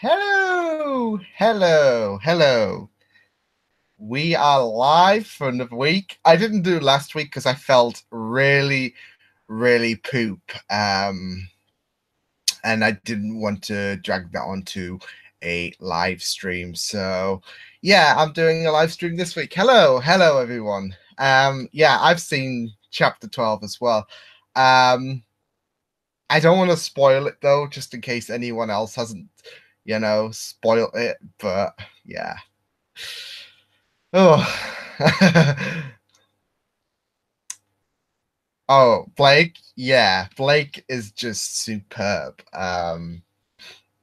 Hello, hello, hello. We are live for another week. I didn't do last week because I felt really poop. And I didn't want to drag that onto a live stream. So yeah, I'm doing a live stream this week. Hello everyone. Yeah, I've seen chapter 12 as well. I don't want to spoil it though, just in case anyone else hasn't, spoiled it. But yeah. Oh. Oh, Blake. Yeah, Blake is just superb.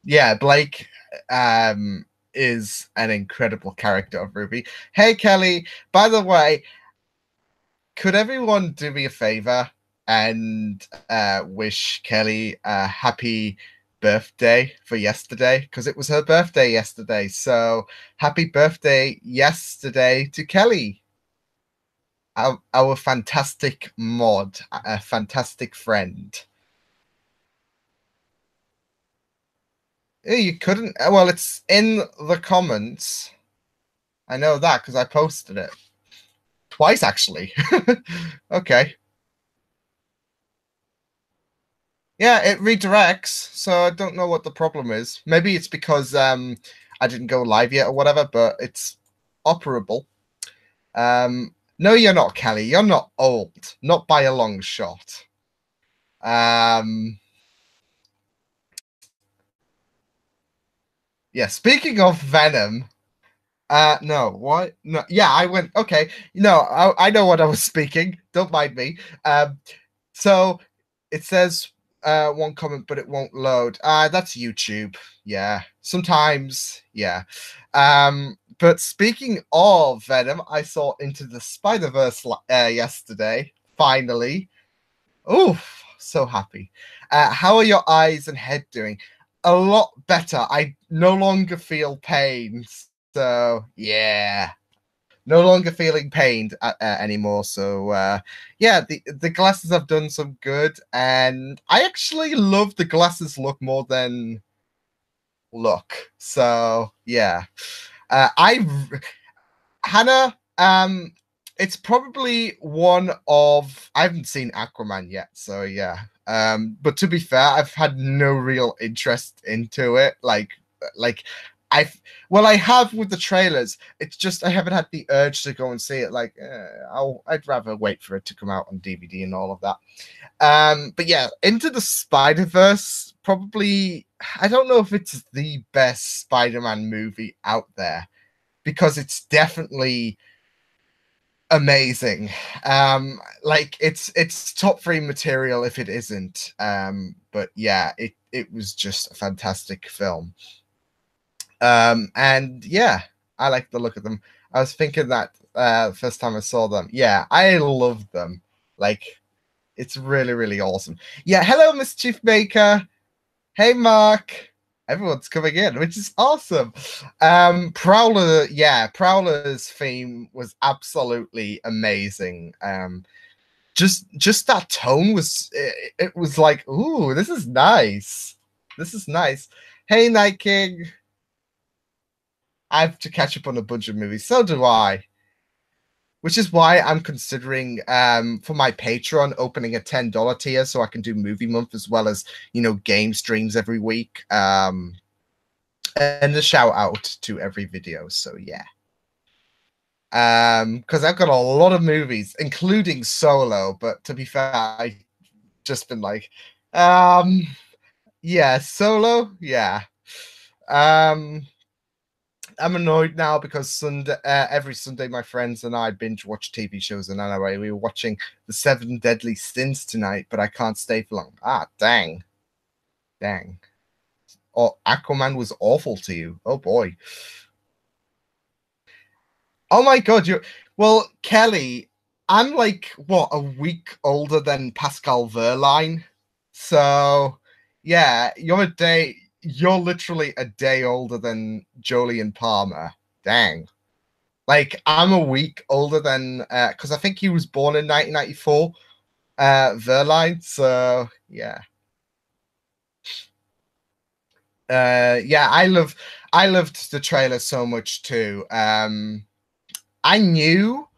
Yeah, Blake is an incredible character of Ruby. Hey Kelly, by the way, could everyone do me a favor and wish Kelly a happy birthday for yesterday? Because it was her birthday yesterday. So happy birthday yesterday to Kelly, our fantastic mod, a fantastic friend. You couldn't. Well, it's in the comments. I know that because I posted it twice, actually. Okay. Yeah, it redirects, so I don't know what the problem is. Maybe it's because I didn't go live yet or whatever, but it's operable. No, you're not, Kelly. You're not old, not by a long shot. Yeah, speaking of Venom, no, what? No, yeah, I went, okay. No, I know what I was speaking. Don't mind me. So it says one comment, but it won't load. That's YouTube. Yeah, sometimes, yeah. But speaking of Venom, I saw Into the Spider-Verse yesterday, finally. Oof, so happy. How are your eyes and head doing? A lot better. I no longer feel pain. So, yeah. No longer feeling pained anymore. So, yeah, the glasses have done some good. And I actually love the glasses look more than look. So, yeah. Hannah, it's probably one of I haven't seen Aquaman yet, so yeah. But to be fair, I've had no real interest into it. Like I've I have with the trailers. It's just I haven't had the urge to go and see it. Like I'd rather wait for it to come out on DVD and all of that. But yeah, Into the Spider-Verse probably I don't know if it's the best Spider-Man movie out there because it's definitely amazing. Like it's top three material if it isn't. But yeah, it was just a fantastic film. And yeah, I like the look of them. I was thinking that first time I saw them. Yeah, I love them. Like it's really awesome. Yeah, hello, Mischief Maker. Hey, Mark. Everyone's coming in, which is awesome. Prowler, yeah, Prowler's theme was absolutely amazing. Just that tone was it was like, ooh, this is nice. This is nice. Hey, Night King. I have to catch up on a bunch of movies. So do I. Which is why I'm considering for my Patreon opening a $10 tier so I can do movie month as well as game streams every week. And a shout out to every video. So yeah. Because I've got a lot of movies, including Solo, but to be fair, I just been like, yeah, Solo, yeah. I'm annoyed now because Sunday, every Sunday, my friends and I binge watch TV shows and anyway, we were watching The Seven Deadly Sins tonight, but I can't stay for long. Dang. Oh, Aquaman was awful to you. Oh boy. Oh my god, well, Kelly, I'm like what, a week older than Pascal Verlaine. So yeah, you're literally a day older than Jolien Palmer. Dang. Like I'm a week older than because I think he was born in 1994, Verlaine. So yeah. Yeah, I loved the trailer so much too. I knew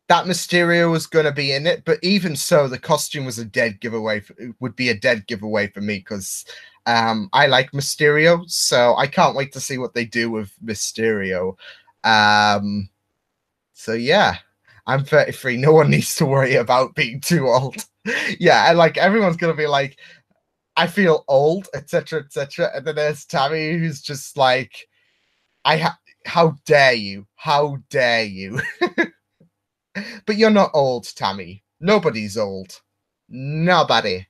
that Mysterio was going to be in it, but even so, the costume was a dead giveaway. Would be a dead giveaway for me because I like Mysterio, so I can't wait to see what they do with Mysterio. Um, so yeah, I'm 33. No one needs to worry about being too old. Yeah, and like everyone's gonna be like, I feel old, etc., etc. And then there's Tammy, who's just like, how dare you? How dare you? But you're not old, Tammy. Nobody's old. Nobody.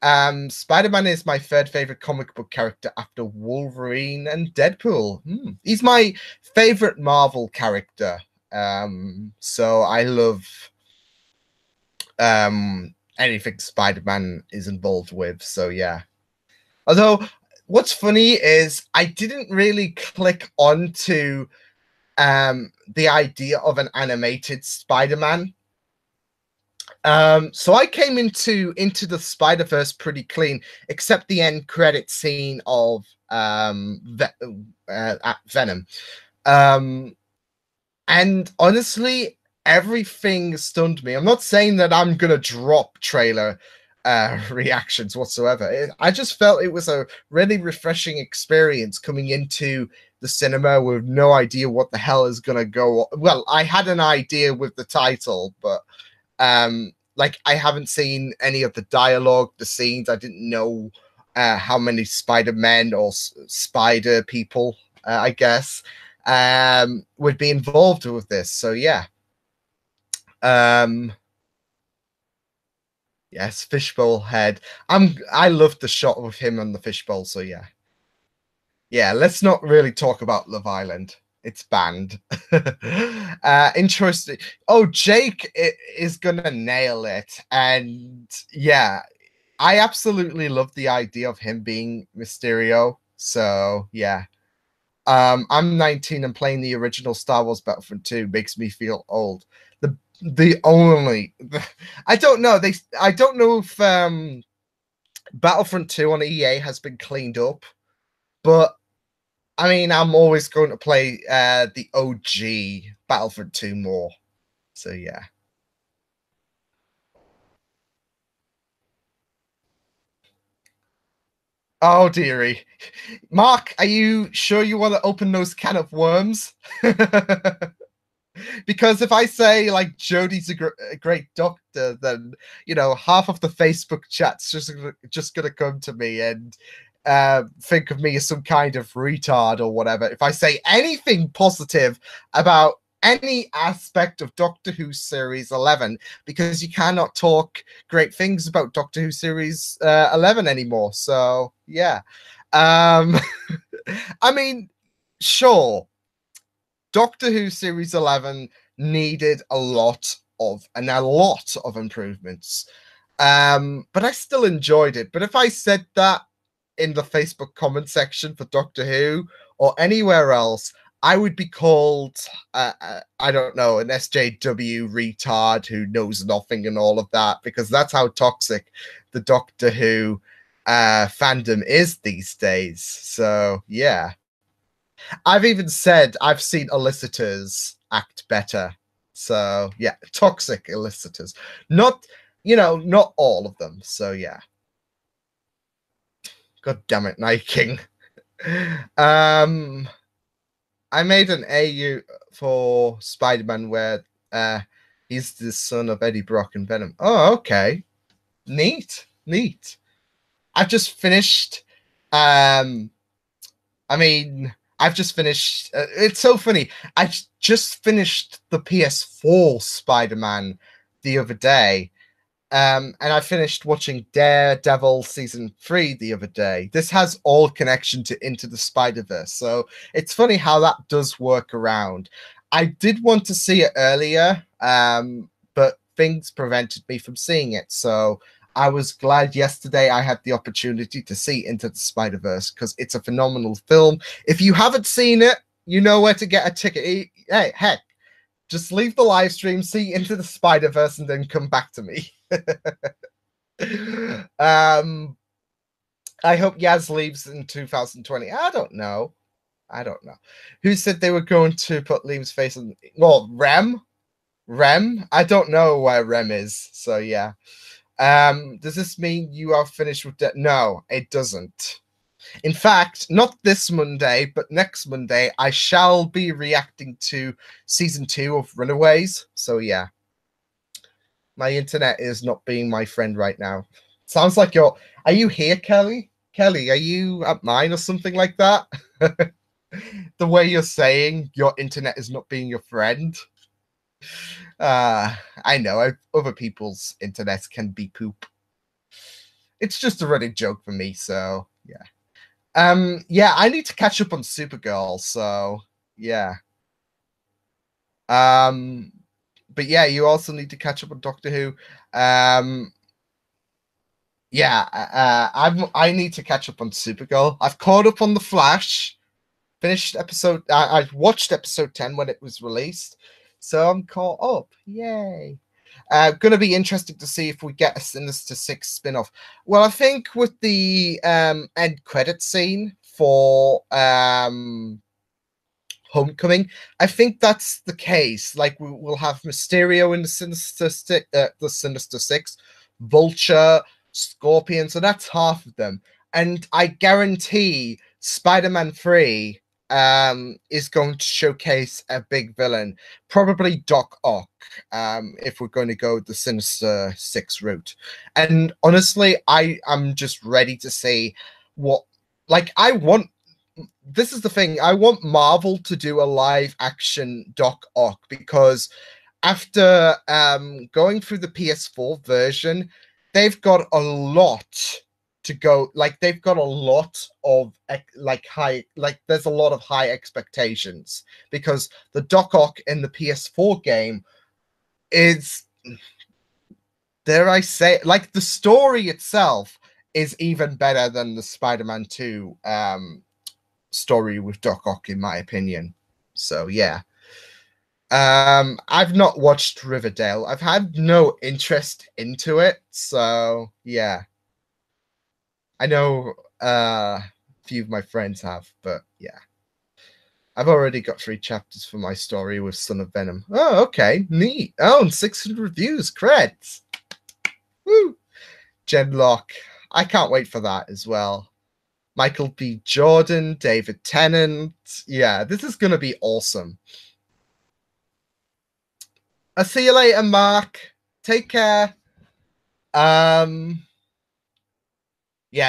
Spider-Man is my third favorite comic book character after Wolverine and Deadpool. He's my favorite Marvel character. So I love anything Spider-Man is involved with. So yeah. Although what's funny is I didn't really click onto the idea of an animated Spider-Man. So I came into the Spider-Verse pretty clean, except the end credit scene of Venom. And honestly, everything stunned me. I'm not saying that I'm gonna drop trailer reactions whatsoever. I just felt it was a really refreshing experience coming into the cinema with no idea what the hell is gonna go. Well, I had an idea with the title, but like I haven't seen any of the dialogue, the scenes. I didn't know how many Spider-Men or Spider people, I guess, would be involved with this. So yeah. Yes, fishbowl head. I love the shot of him on the fishbowl, so yeah. Yeah, let's not really talk about Love Island. It's banned. Interesting. Oh, Jake is gonna nail it. And yeah, I absolutely love the idea of him being Mysterio. So yeah. I'm 19 and playing the original Star Wars Battlefront 2 makes me feel old. I don't know. I don't know if Battlefront 2 on EA has been cleaned up, but I mean, I'm always going to play the OG Battlefront 2 more. So yeah. Oh dearie. Mark, are you sure you want to open those can of worms? Because if I say like Jodie's a great doctor, then you know half of the Facebook chat's just gonna come to me and think of me as some kind of retard or whatever. If I say anything positive about any aspect of Doctor Who series 11, because you cannot talk great things about Doctor Who series 11 anymore. So yeah, I mean, sure. Doctor Who Series 11 needed a lot of improvements. But I still enjoyed it. But if I said that in the Facebook comment section for Doctor Who or anywhere else, I would be called, I don't know, an SJW retard who knows nothing and all of that, because that's how toxic the Doctor Who fandom is these days. So, yeah. I've even said I've seen elicitors act better. So yeah, toxic elicitors. Not, not all of them. So yeah. God damn it, Night King. um I made an AU for Spider-Man where he's the son of Eddie Brock and Venom. Oh, okay. Neat. Neat. I've just finished I mean, I've just finished. It's so funny. I just finished the PS4 Spider-Man the other day, and I finished watching Daredevil season 3 the other day. This has all connection to Into the Spider-Verse, so it's funny how that does work around. I did want to see it earlier, but things prevented me from seeing it. So I was glad yesterday I had the opportunity to see Into the Spider-Verse because it's a phenomenal film. If you haven't seen it, you know where to get a ticket. Hey, heck, just leave the live stream, see Into the Spider-Verse, and then come back to me. um, I hope Yaz leaves in 2020. I don't know. I don't know. Who said they were going to put Liam's face on? Well, Rem. Rem. I don't know where Rem is. So yeah. Does this mean you are finished with that? No, it doesn't. In fact, not this Monday, but next Monday, I shall be reacting to season 2 of Runaways. So yeah, my internet is not being my friend right now. Sounds like you're. Are you here, Kelly? Kelly, are you at mine or something like that? The way you're saying your internet is not being your friend. I know other people's internets can be poop. It's just a running joke for me, so yeah. Yeah, I need to catch up on Supergirl, so yeah. But yeah, you also need to catch up on Doctor Who. Yeah, I need to catch up on Supergirl. I've caught up on The Flash. Finished episode. I watched episode 10 when it was released, so I'm caught up. Yay! Going to be interesting to see if we get a Sinister Six spin-off. Well, I think with the end credit scene for Homecoming, I think that's the case. Like we'll have Mysterio in the Sinister Six, Vulture, Scorpion. So that's half of them, and I guarantee Spider-Man 3 is going to showcase a big villain, probably Doc Ock, if we're going to go the Sinister Six route. And honestly, I am just ready to see what. Like I want. This is the thing. I want Marvel to do a live action Doc Ock because after going through the PS4 version, they've got a lot to go. Like they've got a lot of there's a lot of high expectations because the Doc Ock in the PS4 game is, dare I say, like the story itself is even better than the Spider-Man 2 story with Doc Ock, in my opinion. So yeah. I've not watched Riverdale. I've had no interest into it, so yeah. I know a few of my friends have, but yeah. I've already got 3 chapters for my story with Son of Venom. Oh, okay, neat. Oh, and 600 reviews, creds. Woo! Genlock. I can't wait for that as well. Michael B. Jordan, David Tennant. Yeah, this is going to be awesome. I'll see you later, Mark. Take care. Yeah,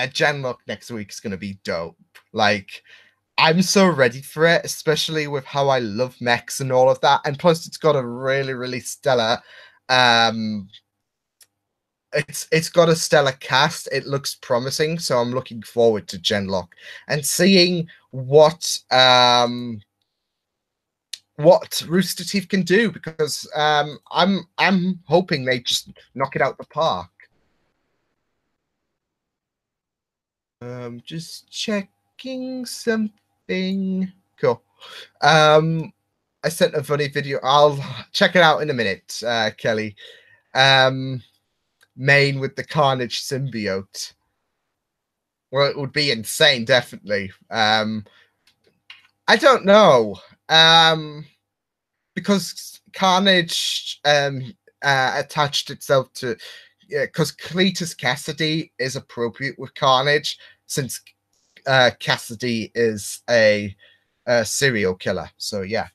Genlock next week is going to be dope. Like, I'm so ready for it, especially with how I love mechs and all of that. And plus, it's got a really, really stellar it's got a stellar cast. It looks promising, so I'm looking forward to Genlock and seeing what Rooster Teeth can do, because I'm hoping they just knock it out the park. Just checking something. Cool. I sent a funny video. I'll check it out in a minute, Kelly. Main with the Carnage symbiote. Well, it would be insane, definitely. I don't know. Because Carnage attached itself to, because Cletus Cassidy is appropriate with Carnage, since Cassidy is a serial killer. So yeah.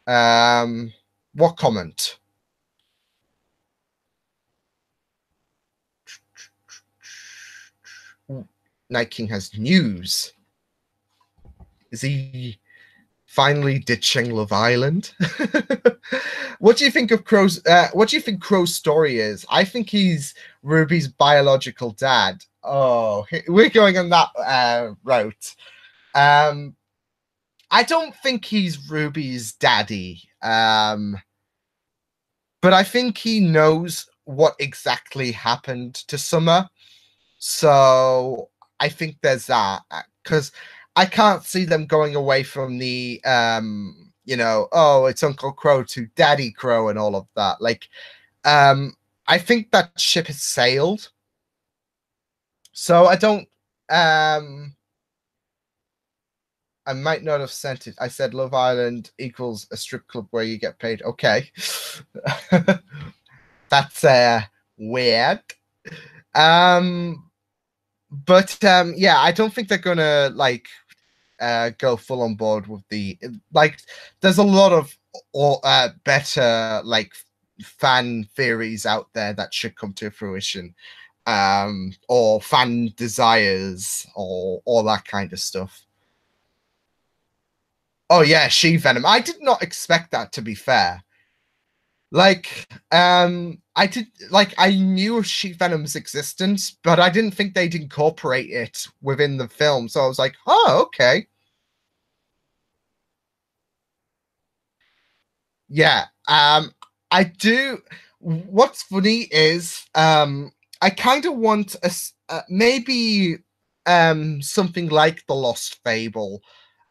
What comment? Night King has news. Is he finally ditching Love Island? What do you think of Crow's? What do you think Crow's story is? I think he's Ruby's biological dad. Oh, we're going on that route. I don't think he's Ruby's daddy. But I think he knows what exactly happened to Summer. So I think there's that, because I can't see them going away from the oh, it's Uncle Crow to Daddy Crow and all of that. Like, I think that ship has sailed. So I don't um I might not have sent it. I said Love Island equals a strip club where you get paid. Okay. That's weird. Um but yeah, I don't think they're gonna like go full on board with the like. There's a lot of better like fan theories out there that should come to fruition, or fan desires, or all that kind of stuff. Oh yeah, She Venom. I did not expect that, to be fair. Like, I did like I knew of She Venom's existence, but I didn't think they'd incorporate it within the film. So I was like, oh, okay. Yeah. I do. What's funny is I kind of want maybe something like the Lost Fable,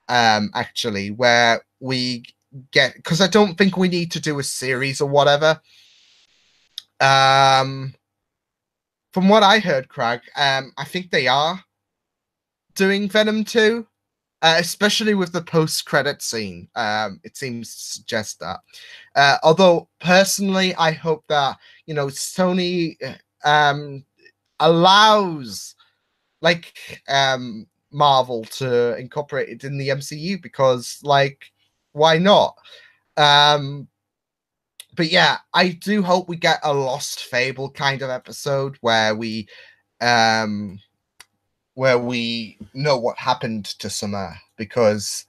actually, where we get, because I don't think we need to do a series or whatever. Um from what I heard, Craig, I think they are doing Venom 2. Especially with the post-credit scene, it seems to suggest that. Although personally, I hope that Sony allows like Marvel to incorporate it in the MCU, because like why not? Um, but yeah, I do hope we get a Lost Fable kind of episode um, where we know what happened to Summer, because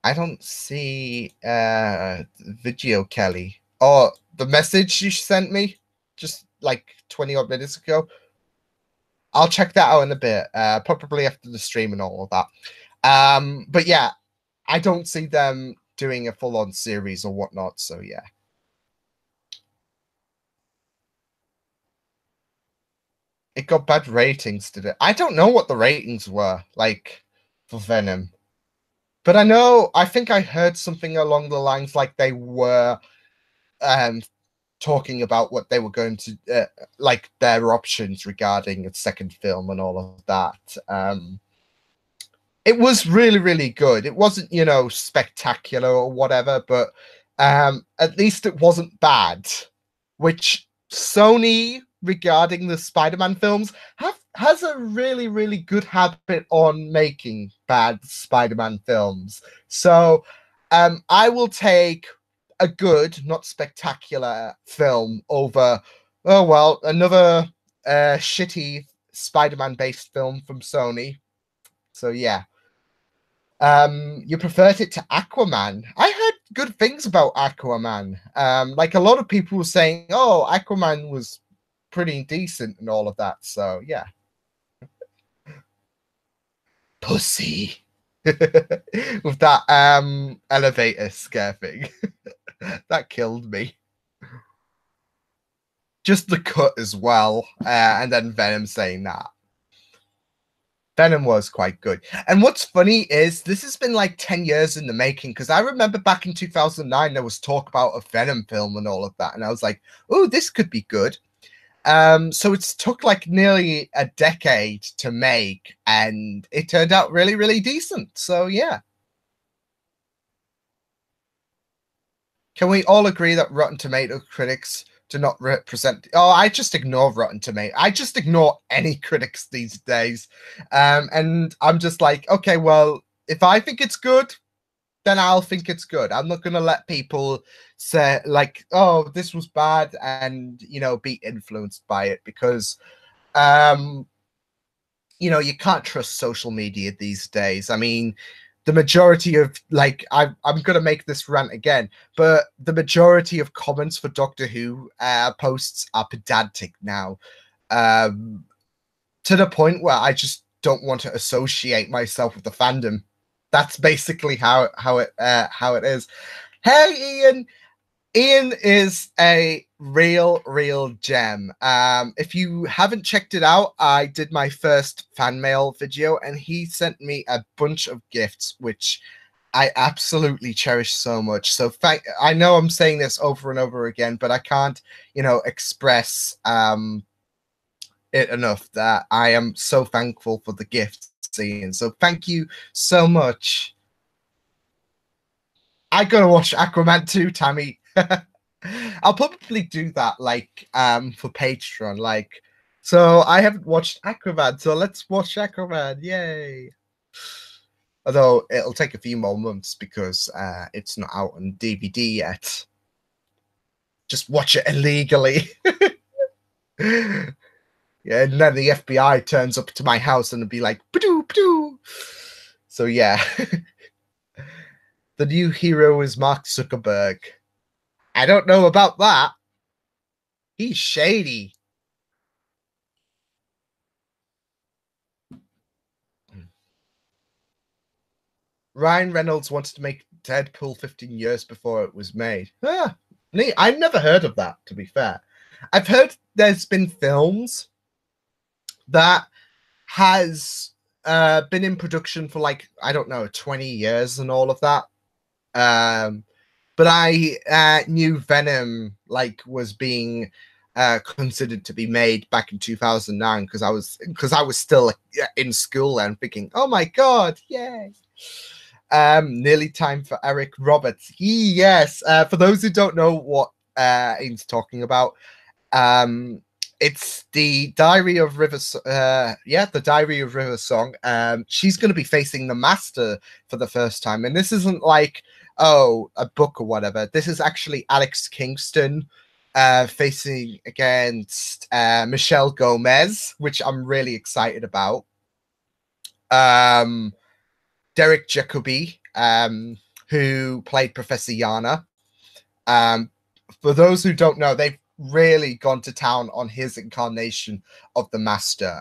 I don't see video, Kelly. Oh, the message you sent me just like 20 odd minutes ago. I'll check that out in a bit, probably after the stream and all of that. But yeah, I don't see them doing a full-on series or whatnot, so yeah. It got bad ratings, did it? I don't know what the ratings were like for Venom. But I think I heard something along the lines like they were um, talking about what they were going to like their options regarding a second film and all of that. It was really, really good. It wasn't, spectacular or whatever, but at least it wasn't bad. Which Sony, regarding the Spider-Man films, has a really, really good habit on making bad Spider-Man films. So I will take a good, not spectacular film over, oh well, another shitty Spider-Man based film from Sony. So yeah. You preferred it to Aquaman. I heard good things about Aquaman. Like a lot of people were saying, oh, Aquaman was pretty decent and all of that. So yeah. Pussy. With that elevator scare thing. That killed me. Just the cut as well. And then Venom saying that. Venom was quite good. And what's funny is this has been like 10 years in the making, because I remember back in 2009 there was talk about a Venom film and all of that, and I was like, oh, this could be good. So it's took like nearly a decade to make, and it turned out really, really decent. So yeah. Can we all agree that Rotten Tomato critics do not represent? Oh, I just ignore Rotten Tomato. I just ignore any critics these days. And I'm just like, okay, well, if I think it's good, then I'll think it's good. I'm not gonna let people say like, oh, this was bad, and be influenced by it, because you can't trust social media these days. I mean, the majority of like I'm gonna make this rant again, but the majority of comments for Doctor Who posts are pedantic now, to the point where I just don't want to associate myself with the fandom. That's basically how it is. Hey, Ian. Ian is a real gem. If you haven't checked it out, I did my first fan mail video, and he sent me a bunch of gifts, which I absolutely cherish so much. So I know I'm saying this over and over again, but I can't, express it enough that I am so thankful for the gift scene. So thank you so much. I gotta watch Aquaman 2, Tammy. I'll probably do that like for Patreon. Like, so I haven't watched Aquaman, so let's watch Aquaman. Yay. Although it'll take a few more months because it's not out on DVD yet. Just watch it illegally. Yeah, and then the FBI turns up to my house and it'll be like, ba-doo, ba-doo. So yeah. The new hero is Mark Zuckerberg. I don't know about that. He's shady. Ryan Reynolds wanted to make Deadpool 15 years before it was made. Ah, neat. I've never heard of that, to be fair. I've heard there's been films that has been in production for like, I don't know, 20 years and all of that. But I knew Venom like was being considered to be made back in 2009 because I was still in school and thinking, oh my god, yay. Nearly time for Eric Roberts. Yes. For those who don't know what he's talking about, it's the Diary of River. The Diary of River Song. She's going to be facing the Master for the first time, and this isn't like a book or whatever. This is actually Alex Kingston facing against Michelle Gomez, which I'm really excited about. Derek Jacobi, who played Professor Yana. For those who don't know, they've really gone to town on his incarnation of the Master,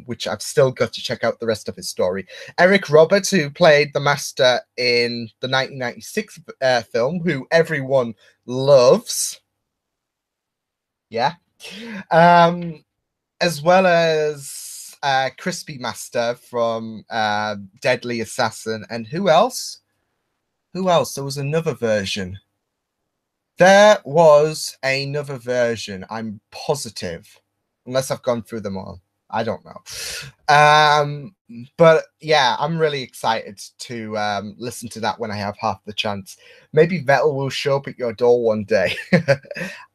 which I've still got to check out the rest of his story. Eric Roberts, who played the Master in the 1996 film, who everyone loves. Yeah. As well as Crispy Master from Deadly Assassin. And who else? Who else? There was another version. There was another version, I'm positive. Unless I've gone through them all. I don't know. But yeah, I'm really excited to listen to that when I have half the chance. Maybe Vettel will show up at your door one day.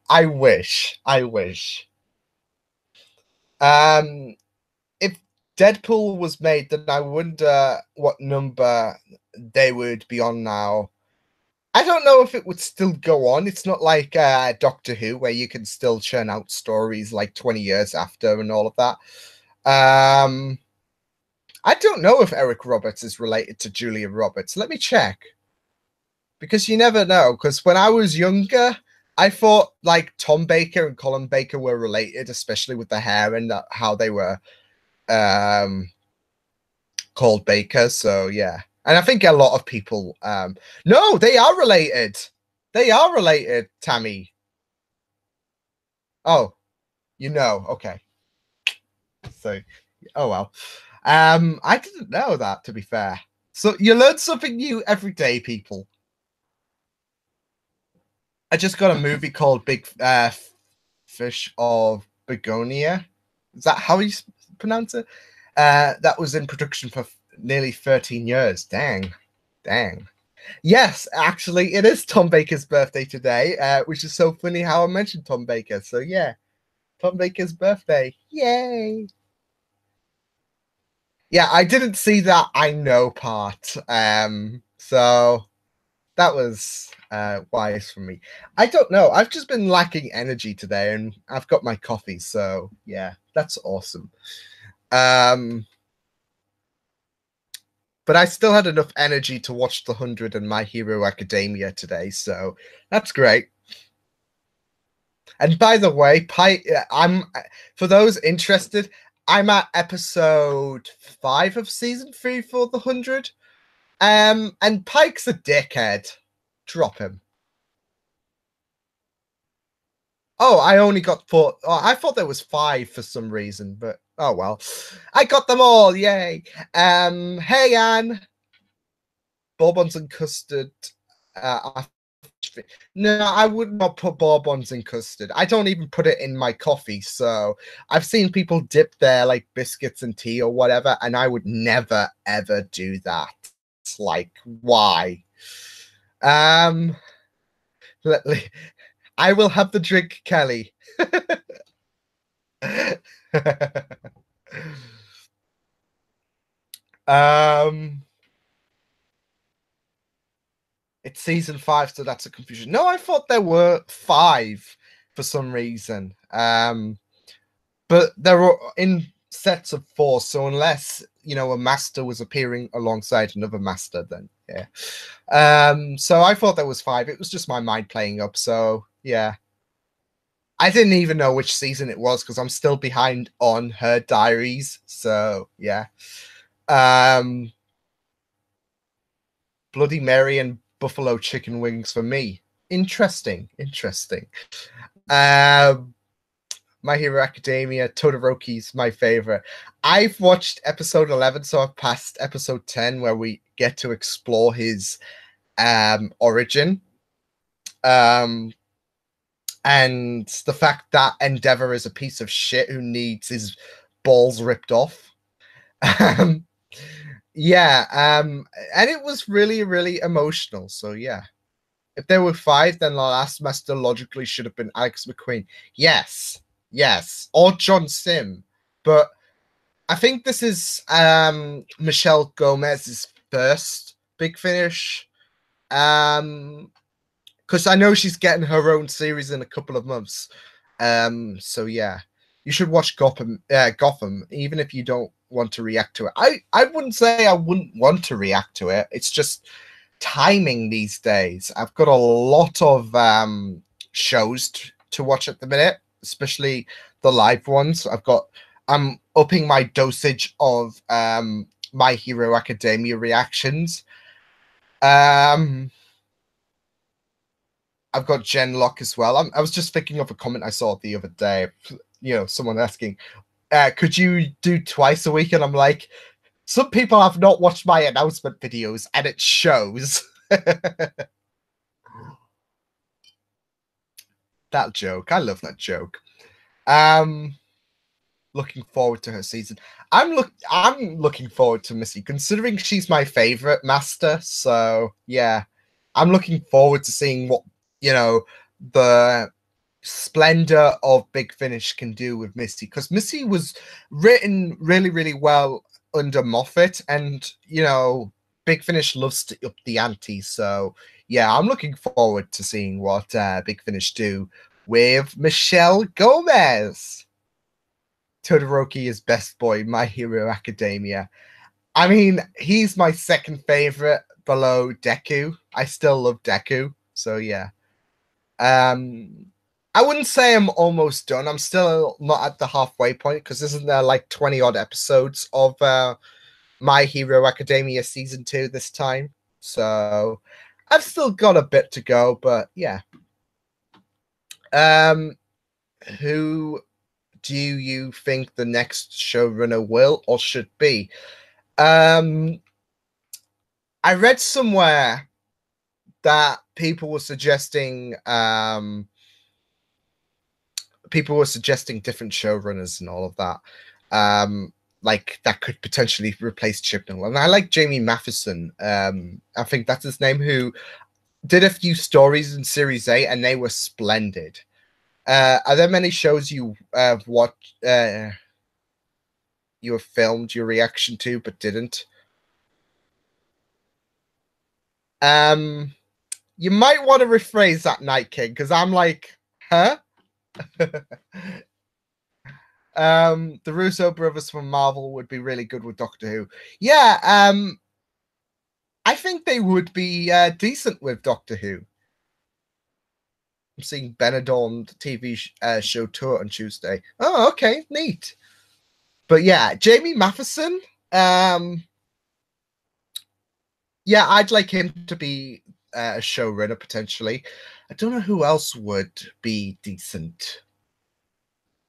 I wish. I wish. If Deadpool was made, then I wonder what number they would be on now. I don't know if it would still go on. It's not like Doctor Who, where you can still churn out stories like 20 years after and all of that. I don't know if Eric Roberts is related to Julia Roberts. Let me check. Because you never know. Because when I was younger, I thought like Tom Baker and Colin Baker were related, especially with the hair and how they were called Baker. So yeah. And I think a lot of people no, they are related. They are related, Tammy. Oh, you know, okay. So oh well. I didn't know that, to be fair. So you learn something new every day, people. I just got a movie called Big Fish of Begonia. Is that how you pronounce it? That was in production for nearly 13 years. Dang. Yes, actually, it is Tom Baker's birthday today, which is so funny how I mentioned Tom Baker. So yeah, Tom Baker's birthday. Yay. Yeah, I didn't see that I know part. So that was wise for me. I don't know. I've just been lacking energy today, and I've got my coffee. So yeah, that's awesome. But I still had enough energy to watch The 100 and My Hero Academia today, so that's great. And by the way, I'm for those interested, I'm at episode 5 of season 3 for The 100. And Pike's a dickhead. Drop him. Oh, I only got 4. Oh, I thought there was 5 for some reason, but oh well. I got them all, yay. Hey Anne. Bourbons and custard. No, I would not put bonbons in custard. I don't even put it in my coffee. So I've seen people dip their like biscuits and tea or whatever, and I would never ever do that. It's like, why? Um, I will have the drink, Kelly. um, it's season 5, so that's a confusion. No, I thought there were 5 for some reason. But they're in sets of 4, so unless a master was appearing alongside another master, then yeah. So I thought there was 5. It was just my mind playing up. So yeah, I didn't even know which season it was because I'm still behind on her diaries. So yeah, Bloody Mary and buffalo chicken wings for me. Interesting. My Hero Academia, Todoroki's my favorite. I've watched episode 11, so I've passed episode 10 where we get to explore his origin. And the fact that Endeavor is a piece of shit who needs his balls ripped off. Yeah, and it was really, really emotional. So yeah. If there were 5, then the last master logically should have been Alex McQueen. Yes. Or John Sim. But I think this is Michelle Gomez's first Big Finish. Because I know she's getting her own series in a couple of months. So yeah. You should watch Gotham, even if you don't want to react to it. I wouldn't say I wouldn't want to react to it. It's just timing these days. I've got a lot of shows to watch at the minute, especially the live ones. I'm upping my dosage of My Hero Academia reactions. I've got Genlock as well. I was just thinking of a comment I saw the other day. Someone asking, could you do twice a week? And I'm like, some people have not watched my announcement videos, and it shows. That joke. I love that joke. Looking forward to her season. I'm looking forward to Missy, considering she's my favorite master. So yeah, I'm looking forward to seeing what the splendor of Big Finish can do with Missy, because Missy was written really, really well under Moffat, and Big Finish loves to up the ante. So yeah, I'm looking forward to seeing what Big Finish do with Michelle Gomez. Todoroki is best boy, My Hero Academia. I mean, he's my second favorite below Deku. I still love Deku. So yeah. I wouldn't say I'm almost done. I'm still not at the halfway point, because isn't there like 20 odd episodes of My Hero Academia season 2 this time? So I've still got a bit to go, but yeah. Who do you think the next showrunner will or should be? I read somewhere that people were suggesting different showrunners and all of that. Like that could potentially replace Chibnall. And I like Jamie Matheson. I think that's his name, who did a few stories in Series 8 and they were splendid. Are there many shows you watched, you have filmed your reaction to but didn't? You might want to rephrase that, Night King, because I'm like, huh? The Russo brothers from Marvel would be really good with Doctor Who. Yeah, I think they would be decent with Doctor Who. I'm seeing Benidorm TV show tour on Tuesday. Oh, okay, neat. But yeah, Jamie Matheson. Yeah, I'd like him to be a showrunner potentially. I don't know who else would be decent.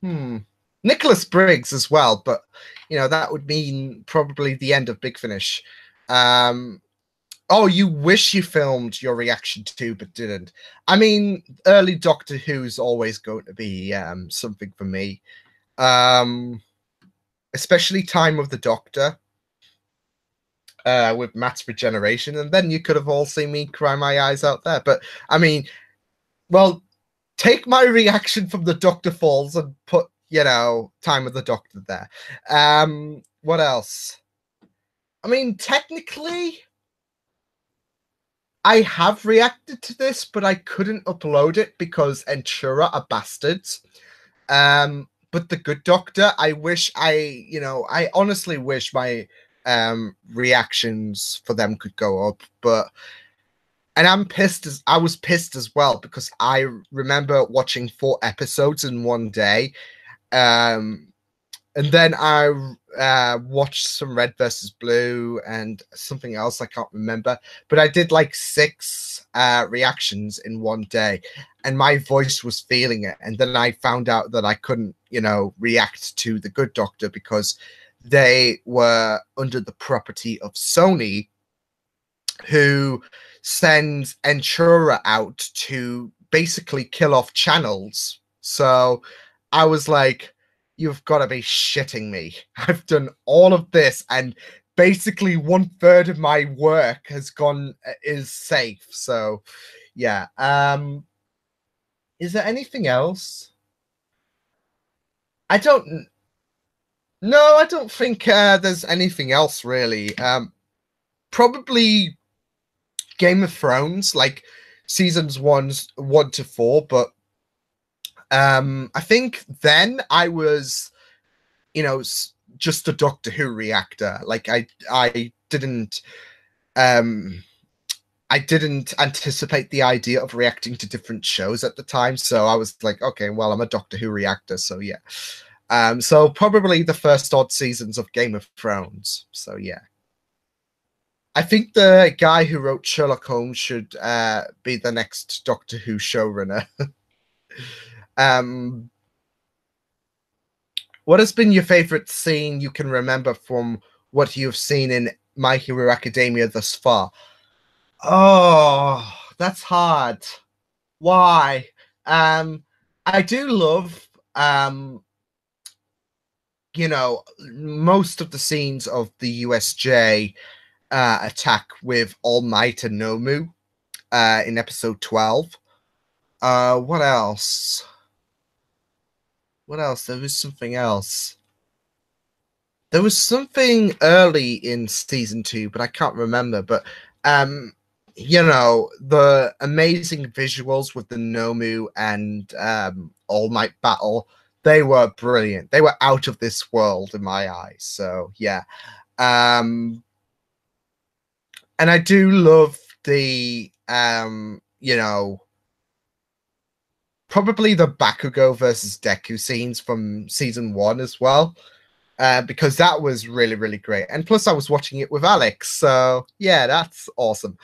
Nicholas Briggs as well, but that would mean probably the end of Big Finish. Oh, you wish you filmed your reaction to, but didn't. I mean, early Doctor Who's always going to be something for me. Especially Time of the Doctor, with Matt's regeneration, and then you could have all seen me cry my eyes out there. But I mean, well, take my reaction from the Doctor Falls and put, Time of the Doctor there. What else? I mean, technically, I have reacted to this, but I couldn't upload it because Entura are bastards. But the Good Doctor, I honestly wish my reactions for them could go up, and I was pissed as well because I remember watching 4 episodes in one day. And then I watched some Red versus Blue and something else I can't remember. But I did like 6 reactions in one day, and my voice was feeling it. And then I found out that I couldn't, react to the Good Doctor because they were under the property of Sony, who sends Entura out to basically kill off channels. So I was like, you've got to be shitting me. I've done all of this, and basically 1/3 of my work is safe. So yeah. Is there anything else? I don't think there's anything else really. Probably Game of Thrones, like seasons 1 to 4, but I think then I was, just a Doctor Who reactor. Like I didn't anticipate the idea of reacting to different shows at the time, so I was like, okay, well, I'm a Doctor Who reactor, so yeah. So probably the first odd seasons of Game of Thrones. So yeah. I think the guy who wrote Sherlock Holmes should be the next Doctor Who showrunner. What has been your favorite scene you can remember from what you've seen in My Hero Academia thus far? Oh, that's hard. Why? I do love, most of the scenes of the USJ attack with All Might and Nomu in episode 12. What else? There was something else. There was something early in season 2, but I can't remember. But the amazing visuals with the Nomu and All Might battle, they were brilliant. They were out of this world in my eyes. So yeah. And I do love the probably the Bakugo versus Deku scenes from season 1 as well, because that was really, really great. And plus I was watching it with Alex, so yeah, that's awesome.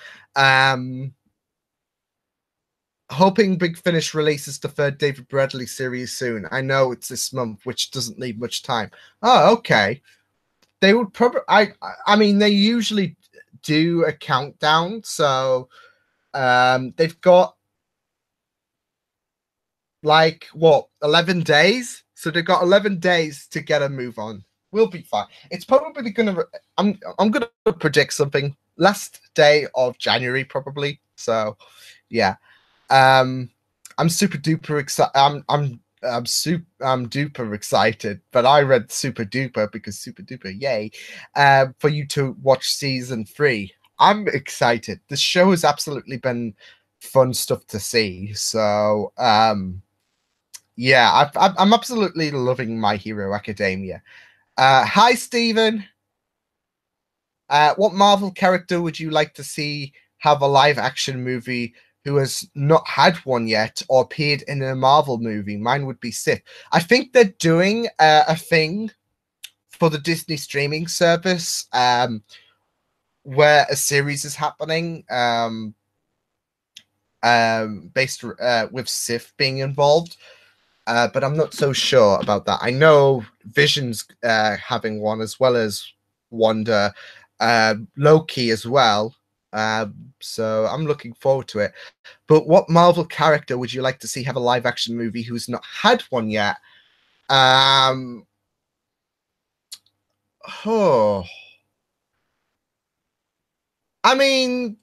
Hoping Big Finish releases the 3rd David Bradley series soon. I know it's this month, which doesn't leave much time. Oh, okay. They would probably, I mean, they usually do a countdown, so they've got 11 days, so they've got 11 days to get a move on. We'll be fine. It's probably gonna I'm gonna predict something last day of January probably. So yeah. I'm super duper excited. I'm duper excited, but I read super duper because super duper, yay, for you to watch season 3. I'm excited. This show has absolutely been fun stuff to see. So yeah, I'm absolutely loving My Hero Academia. Hi, Stephen. What Marvel character would you like to see have a live action movie who has not had one yet or appeared in a Marvel movie? Mine would be Sif. I think they're doing a thing for the Disney streaming service where a series is happening based with Sif being involved. But I'm not so sure about that. I know Vision's having one, as well as Wanda, Loki as well. So I'm looking forward to it. But what Marvel character would you like to see have a live action movie who's not had one yet? Um, oh, I mean,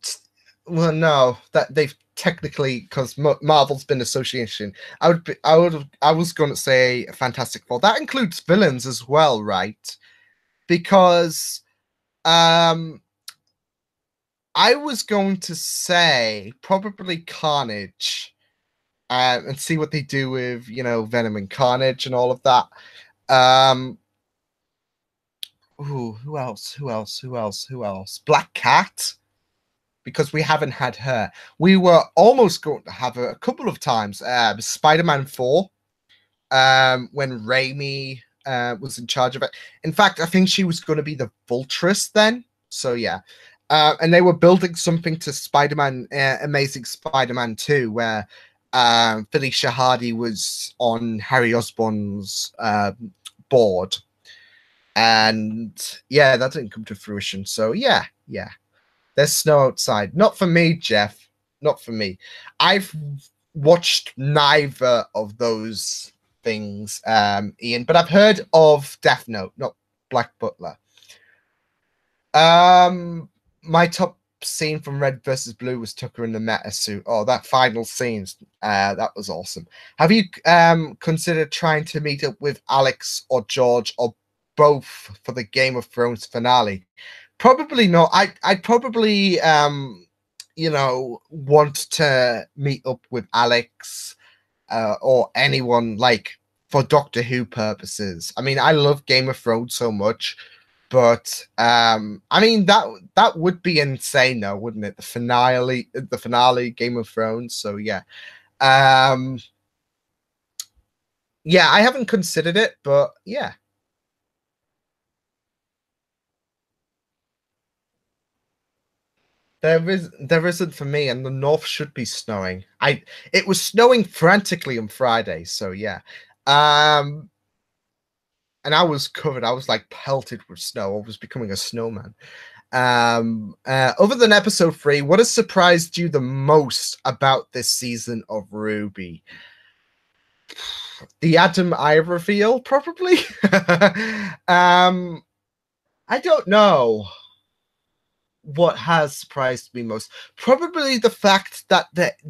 well, no, that they've technically because Marvel's been association. I was going to say Fantastic Four. That includes villains as well, right? Because um, I was going to say probably Carnage, and see what they do with Venom and Carnage and all of that. Um, ooh, who else? Who else? Who else? Who else? Black Cat, because we haven't had her. We were almost going to have her a couple of times. Spider-Man 4, when Raimi was in charge of it. In fact, I think she was going to be the Vultress then. So yeah. And they were building something to Spider-Man, Amazing Spider-Man 2, where Felicia Hardy was on Harry Osborn's board. And yeah, that didn't come to fruition. So yeah. There's snow outside. Not for me, Jeff. Not for me. I've watched neither of those things, Ian, but I've heard of Death Note, not Black Butler. My top scene from Red versus Blue was Tucker in the meta suit. Oh, that final scene, that was awesome. Have you considered trying to meet up with Alex or George or both for the Game of Thrones finale? Probably not. I'd probably want to meet up with Alex or anyone like for Doctor Who purposes. I mean, I love Game of Thrones so much, but I mean that would be insane though, wouldn't it? The finale Game of Thrones. So yeah. Um yeah, I haven't considered it, but yeah. There isn't for me, and the north should be snowing. It was snowing frantically on Friday, so yeah. Um and I was covered, I was like pelted with snow. I was becoming a snowman. Other than episode 3, what has surprised you the most about this season of Ruby? The Adam Eye reveal, probably. I don't know what has surprised me most. Probably the fact that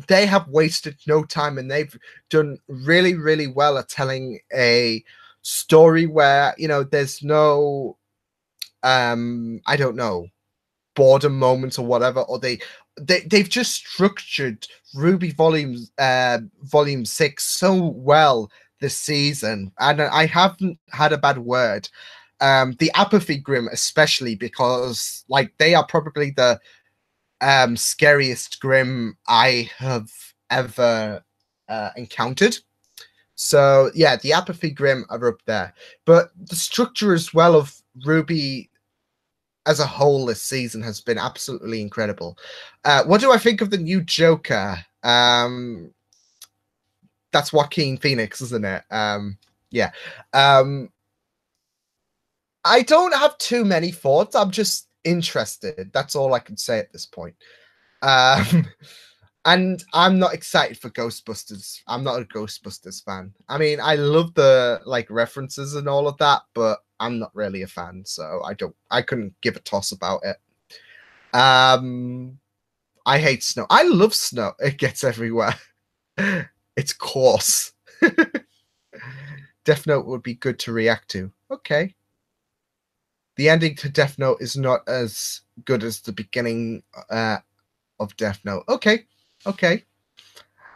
they have wasted no time and they've done really, really well at telling a story where there's no I don't know, boredom moments or whatever, or they've just structured Ruby volume 6 so well this season, and I haven't had a bad word. The Apathy Grim especially, because like they are probably the scariest Grim I have ever encountered. So yeah, the Apathy Grim are up there, but the structure as well of Ruby as a whole this season has been absolutely incredible. What do I think of the new Joker? That's Joaquin Phoenix, isn't it? Yeah. I don't have too many thoughts. I'm just interested. That's all I can say at this point. Um, and I'm not excited for Ghostbusters. I'm not a Ghostbusters fan. I mean, I love the like references and all of that, but I'm not really a fan, so I couldn't give a toss about it. I hate snow. I love snow. It gets everywhere. It's coarse. Death Note would be good to react to. Okay. The ending to Death Note is not as good as the beginning of Death Note. Okay. Okay.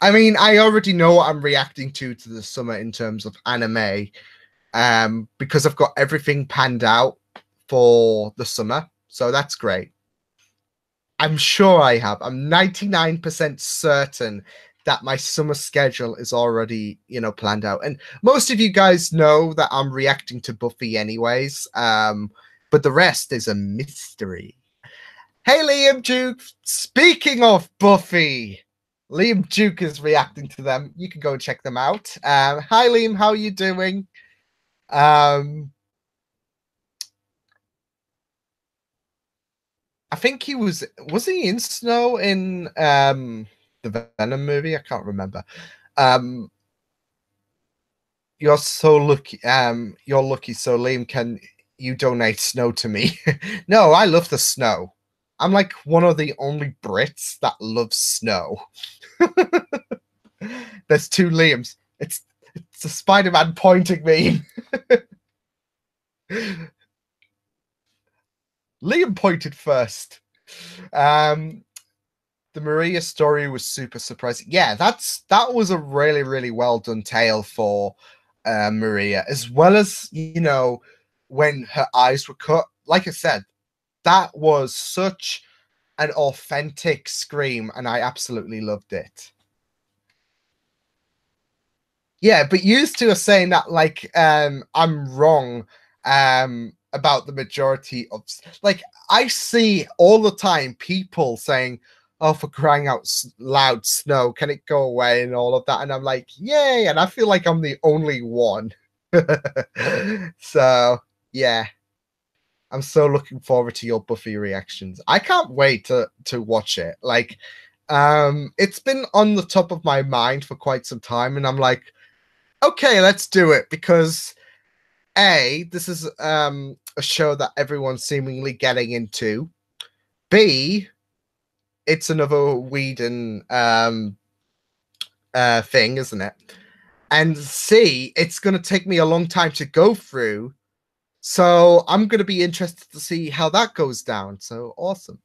I mean, I already know what I'm reacting to the summer in terms of anime, because I've got everything panned out for the summer. So that's great. I'm sure I have. I'm 99% certain that my summer schedule is already, planned out. And most of you guys know that I'm reacting to Buffy anyways. But the rest is a mystery. Hey, Liam Duke. Speaking of Buffy, Liam Duke is reacting to them. You can go and check them out. Hi, Liam. How are you doing? Um, I think was he in Snow in the Venom movie? I can't remember. Um you're so lucky. You're lucky. So Liam, can you donate snow to me? No, I love the snow. I'm like one of the only Brits that loves snow. There's two Liams. It's a Spider-Man pointing me. Liam pointed first. Um, the Maria story was super surprising. Yeah, that was a really really well done tale for Maria, as well as when her eyes were cut. Like I said, that was such an authentic scream, and I absolutely loved it. Yeah, but used to are saying that like I'm wrong about the majority of like I see all the time people saying, "Oh, for crying out loud, snow, can it go away?" and all of that, and I'm like, "Yay!" and I feel like I'm the only one. So yeah, I'm so looking forward to your Buffy reactions. I can't wait to watch it. Like, it's been on the top of my mind for quite some time, and I'm like, okay, let's do it because this is a show that everyone's seemingly getting into. B, it's another Whedon thing, isn't it? And C, it's going to take me a long time to go through. So I'm going to be interested to see how that goes down. So awesome.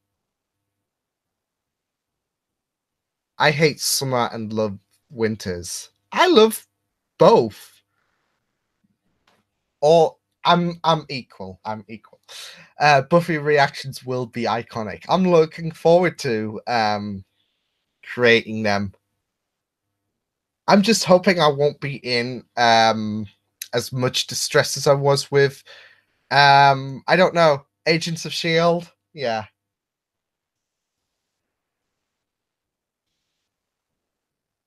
I hate summer and love winters. I love both. Or I'm equal. I'm equal. Buffy reactions will be iconic. I'm looking forward to creating them. I'm just hoping I won't be in as much distress as I was with I don't know, Agents of Shield. Yeah.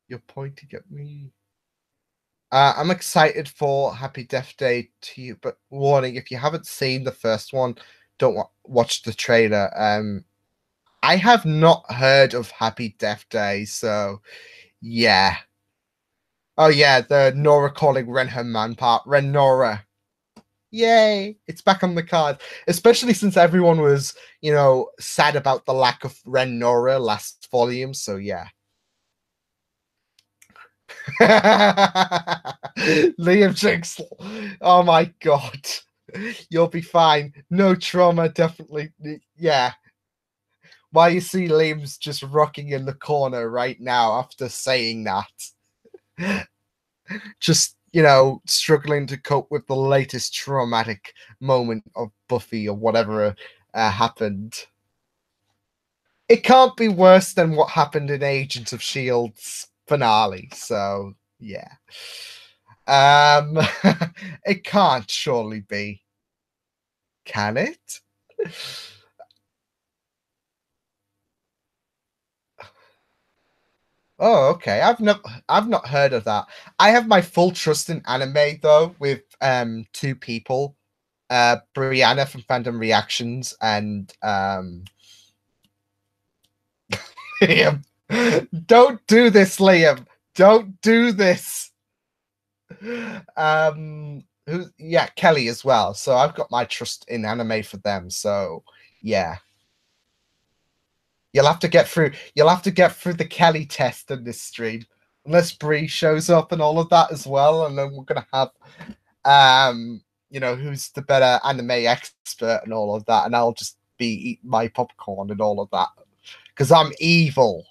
You're pointing at me. I'm excited for Happy Death Day to you, but warning, if you haven't seen the first one, don't watch the trailer. I have not heard of Happy Death Day, so yeah. Oh yeah, the Nora calling Ren her man part. Ren Nora. Yay! It's back on the card. Especially since everyone was, sad about the lack of Ren Nora last volume, so yeah. Liam Jinx. Oh my god. You'll be fine. No trauma, definitely. Yeah. Why you see Liam's just rocking in the corner right now after saying that. Just, struggling to cope with the latest traumatic moment of Buffy or whatever happened. It can't be worse than what happened in Agents of Shield's finale. So yeah, it can't surely be, can it? Oh, okay. I've not heard of that. I have my full trust in anime though, with two people, Brianna from Fandom Reactions and Liam. Don't do this, Liam. Don't do this. Yeah, Kelly as well. So I've got my trust in anime for them. So yeah. You'll have to get through the Kelly test in this stream. Unless Bree shows up and all of that as well, and then we're gonna have who's the better anime expert and all of that, and I'll just be eating my popcorn and all of that. Because I'm evil.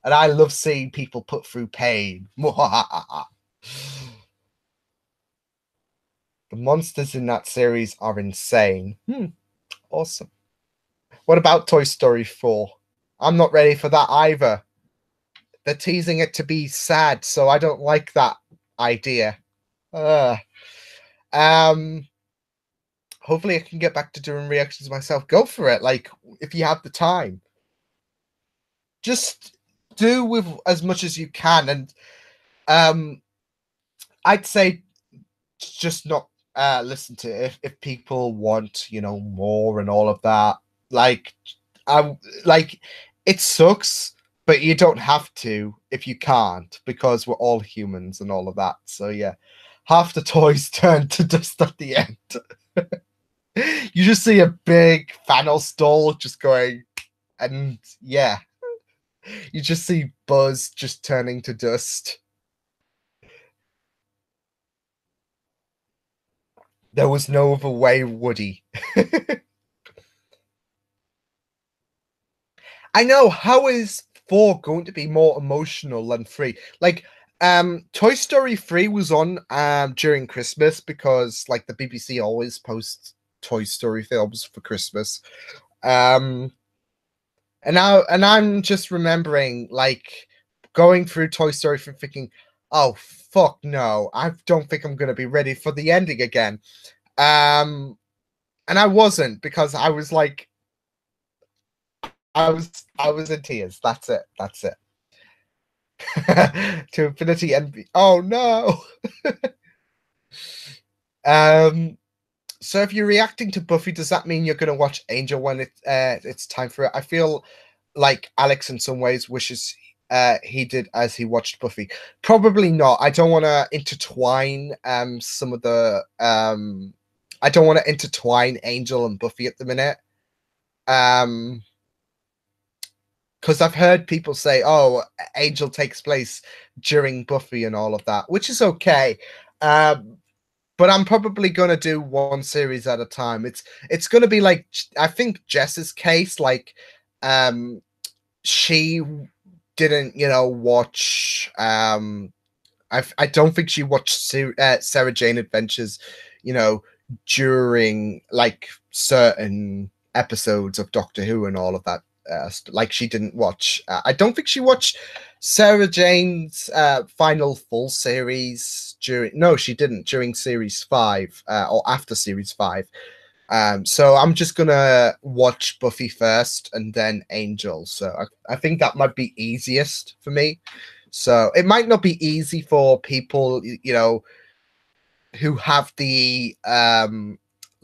And I love seeing people put through pain. The monsters in that series are insane. Awesome. What about Toy Story 4? I'm not ready for that either. They're teasing it to be sad, so I don't like that idea. Hopefully I can get back to doing reactions myself. Go for it. Like, if you have the time. Just do with as much as you can. And I'd say just not listen to it if people want, more and all of that. Like, I like it sucks, but you don't have to if you can't, because we're all humans and all of that. So yeah, half the toys turn to dust at the end. You just see a big Thanos doll just going, and yeah, you just see Buzz just turning to dust. There was no other way, Woody. I know. How is 4 going to be more emotional than 3? Like, Toy Story 3 was on during Christmas because like the BBC always posts Toy Story films for Christmas. Um and I'm just remembering like going through Toy Story 3 thinking, oh fuck no, I don't think I'm gonna be ready for the ending again. Um and I wasn't, because I was like I was in tears. That's it. That's it. To infinity and oh no. um so if you're reacting to Buffy, does that mean you're going to watch Angel when it's time for it? I feel like Alex in some ways wishes he did as he watched Buffy. Probably not. I don't want to intertwine some of the I don't want to intertwine Angel and Buffy at the minute. Because I've heard people say, "Oh, Angel takes place during Buffy and all of that," which is okay. But I'm probably gonna do one series at a time. It's gonna be like, I think Jess's case, like, she didn't, watch. I don't think she watched Sarah Jane Adventures, you know, during like certain episodes of Doctor Who and all of that. Like she didn't watch. I don't think she watched Sarah Jane's final full series during. No, she didn't during series 5 or after series 5. So I'm just gonna watch Buffy first and then Angel. So I think that might be easiest for me. So it might not be easy for people, who have the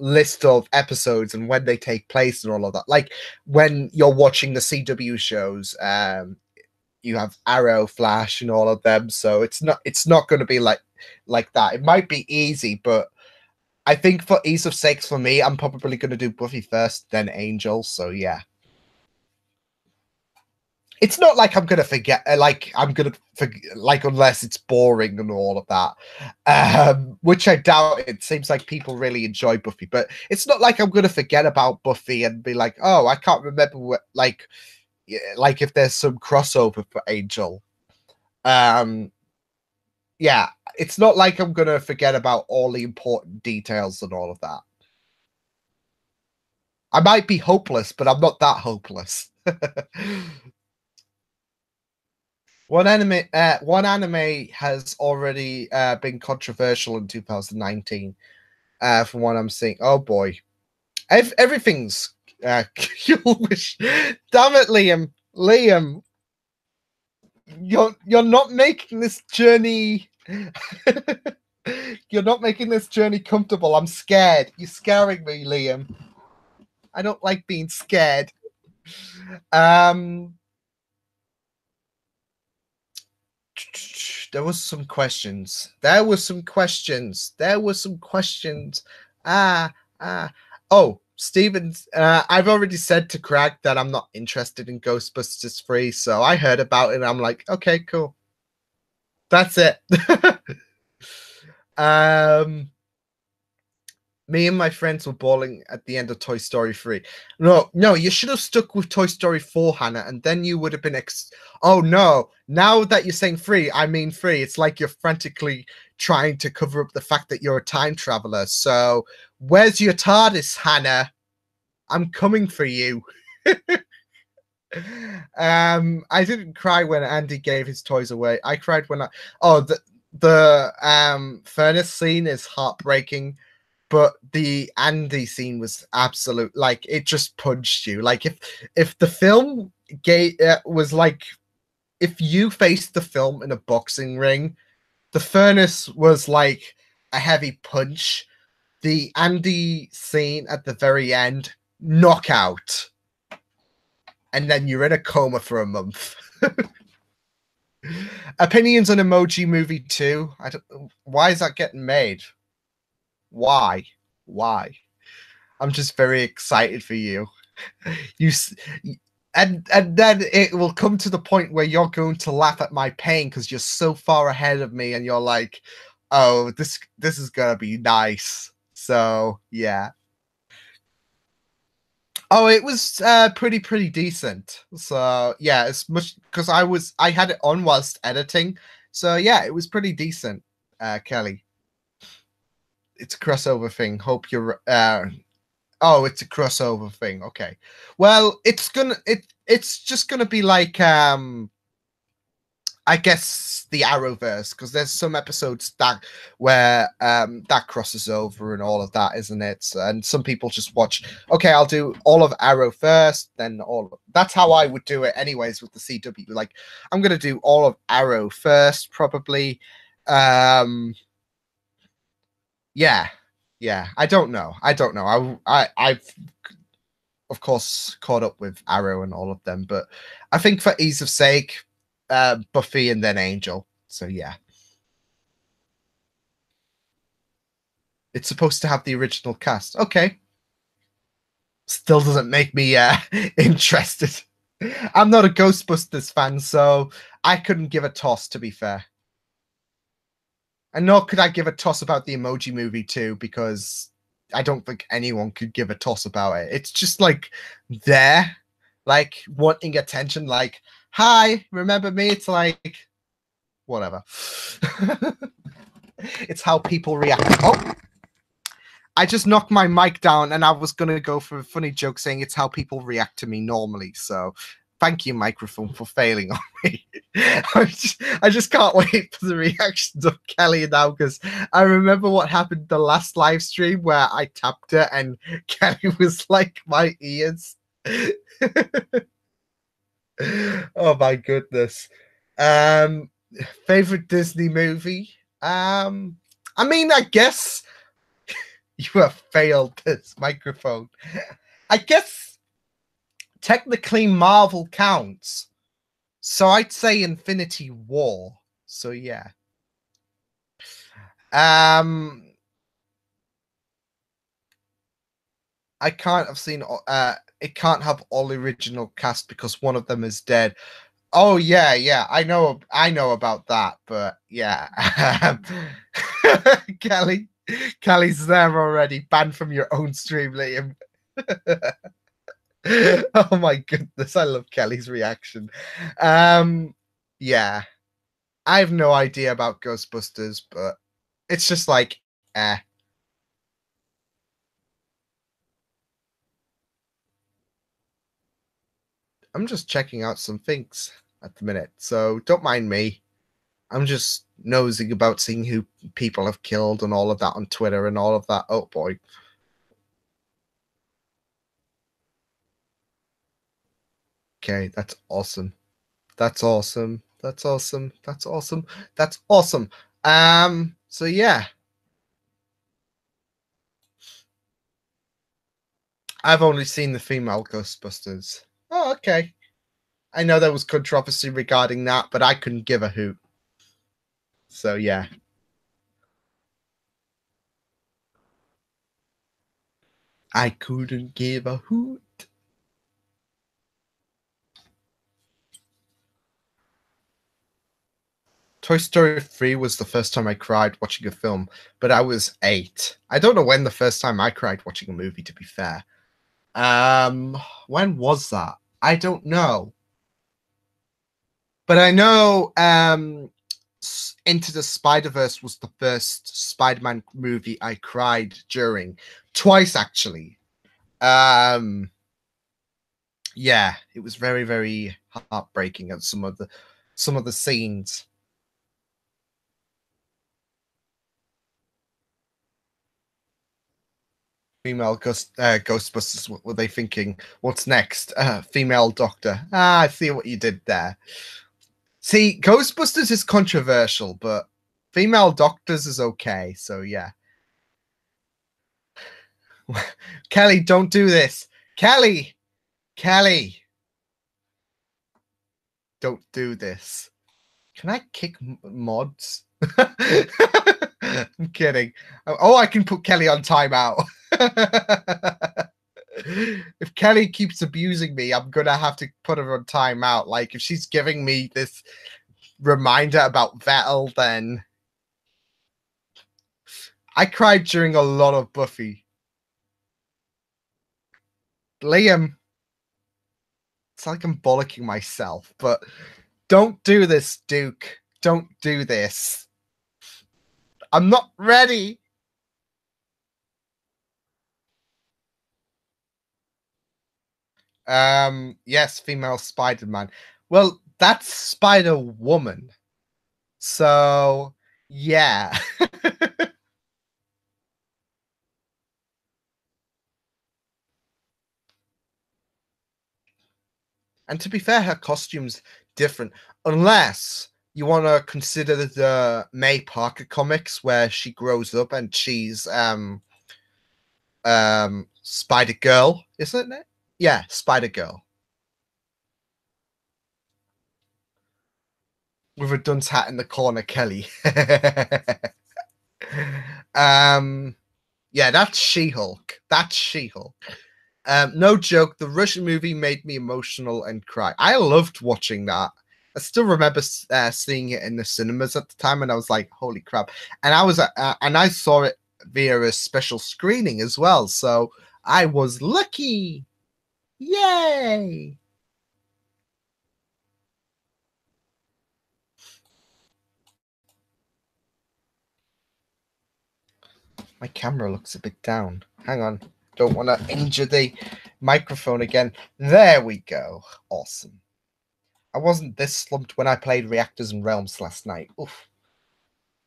list of episodes and when they take place and all of that. Like when you're watching the CW shows, you have Arrow, Flash, and all of them. So it's not going to be like that. It might be easy, but I think for ease of sakes for me, I'm probably going to do Buffy first, then Angel. So yeah. It's not like I'm gonna forget, like I'm gonna forget, like unless it's boring and all of that, which I doubt. It seems like people really enjoy Buffy, but it's not like I'm gonna forget about Buffy and be like, oh, I can't remember what, like if there's some crossover for Angel. Yeah, it's not like I'm gonna forget about all the important details and all of that. I might be hopeless, but I'm not that hopeless. One anime has already been controversial in 2019. From what I'm seeing, oh boy, everything's you'll wish. Damn it, Liam. Liam, you're not making this journey. You're not making this journey comfortable. I'm scared. You're scaring me, Liam. I don't like being scared. There was some questions. Ah, oh, Stevens, I've already said to Craig that I'm not interested in Ghostbusters 3, so I heard about it and I'm like, okay, cool. That's it. Me and my friends were bawling at the end of Toy Story 3. No, you should have stuck with Toy Story 4, Hannah, and then you would have been oh no, now that you're saying 3, I mean 3. It's like you're frantically trying to cover up the fact that you're a time traveler. So, where's your TARDIS, Hannah? I'm coming for you. I didn't cry when Andy gave his toys away. I cried when the furnace scene is heartbreaking. But the Andy scene was absolute, like it just punched you. Like if the film was like, if you faced the film in a boxing ring, the furnace was like a heavy punch. The Andy scene at the very end, knockout. and then you're in a coma for a month. Opinions on Emoji Movie 2. I don't. Why is that getting made? Why? Why? I'm just very excited for you. You and then it will come to the point where you're going to laugh at my pain because you're so far ahead of me, and you're like, "Oh, this is gonna be nice." So yeah. Oh, it was pretty decent. So yeah, it's much because I had it on whilst editing. So yeah, it was pretty decent. Kelly, it's a crossover thing. Hope you're. Oh, it's a crossover thing. Okay. Well, it's just gonna be like I guess the Arrowverse, because there's some episodes that where that crosses over and all of that, isn't it? And some people just watch. Okay, I'll do all of Arrow first, then all. That's how I would do it, anyways, with the CW. Like, I'm gonna do all of Arrow first, probably. Yeah, yeah. I don't know. I've of course caught up with Arrow and all of them, but I think for ease of sake, Buffy and then Angel. So yeah, it's supposed to have the original cast. Okay, still doesn't make me interested. I'm not a Ghostbusters fan, so I couldn't give a toss, to be fair. And nor could I give a toss about the Emoji Movie too, because I don't think anyone could give a toss about it. It's just like there, like wanting attention, like, hi, remember me? It's like whatever. It's how people react. Oh, I just knocked my mic down and I was going to go for a funny joke saying it's how people react to me normally. So thank you, microphone, for failing on me. I just can't wait for the reactions of Kelly now, because I remember what happened the last live stream where I tapped her and Kelly was like my ears. Oh my goodness. Favorite Disney movie? I mean, I guess you have failed this microphone. I guess technically Marvel counts. So I'd say Infinity War. So yeah. I can't have seen it can't have all the original cast because one of them is dead. Oh yeah, I know about that, but yeah. Kelly's there already, banned from your own stream, Liam. Oh my goodness, I love Kelly's reaction. Yeah. I have no idea about Ghostbusters, but it's just like I'm just checking out some things at the minute, so don't mind me. I'm just nosing about seeing who people have killed and all of that on Twitter and all of that. Oh boy. Okay, that's awesome. That's awesome. That's awesome. That's awesome. That's awesome. So yeah. I've only seen the female Ghostbusters. Oh, okay. I know there was controversy regarding that, but I couldn't give a hoot. So yeah. I couldn't give a hoot. Toy Story 3 was the first time I cried watching a film, but I was 8. I don't know when the first time I cried watching a movie, to be fair. When was that? I don't know. But I know Into the Spider-Verse was the first Spider-Man movie I cried during. Twice, actually. Yeah, it was very, very heartbreaking at some of the scenes. Female Ghostbusters, what were they thinking? What's next? Female Doctor. Ah, I see what you did there. See, Ghostbusters is controversial, but female doctors is okay. So yeah. Kelly, don't do this. Kelly. Don't do this. Can I kick mods? I'm kidding. Oh, I can put Kelly on timeout. If Kelly keeps abusing me, I'm gonna have to put her on timeout. Like, if she's giving me this reminder about Vettel, then I cried during a lot of Buffy. Liam, it's like I'm bollocking myself, but don't do this, Duke. Don't do this. I'm not ready. Yes, female Spider-Man. Well, that's Spider-Woman. So, yeah. And to be fair, her costume's different. Unless you want to consider the May Parker comics where she grows up and she's Spider Girl, isn't it? Yeah, Spider Girl. With a dunce hat in the corner, Kelly. Yeah, that's She-Hulk. That's She-Hulk. No joke, the Russian movie made me emotional and cry. I loved watching that. I still remember seeing it in the cinemas at the time, and I was like, "Holy crap!" And I saw it via a special screening as well, so I was lucky. Yay! My camera looks a bit down. Hang on, don't want to injure the microphone again. There we go. Awesome. I wasn't this slumped when I played Reactors and Realms last night. Oof.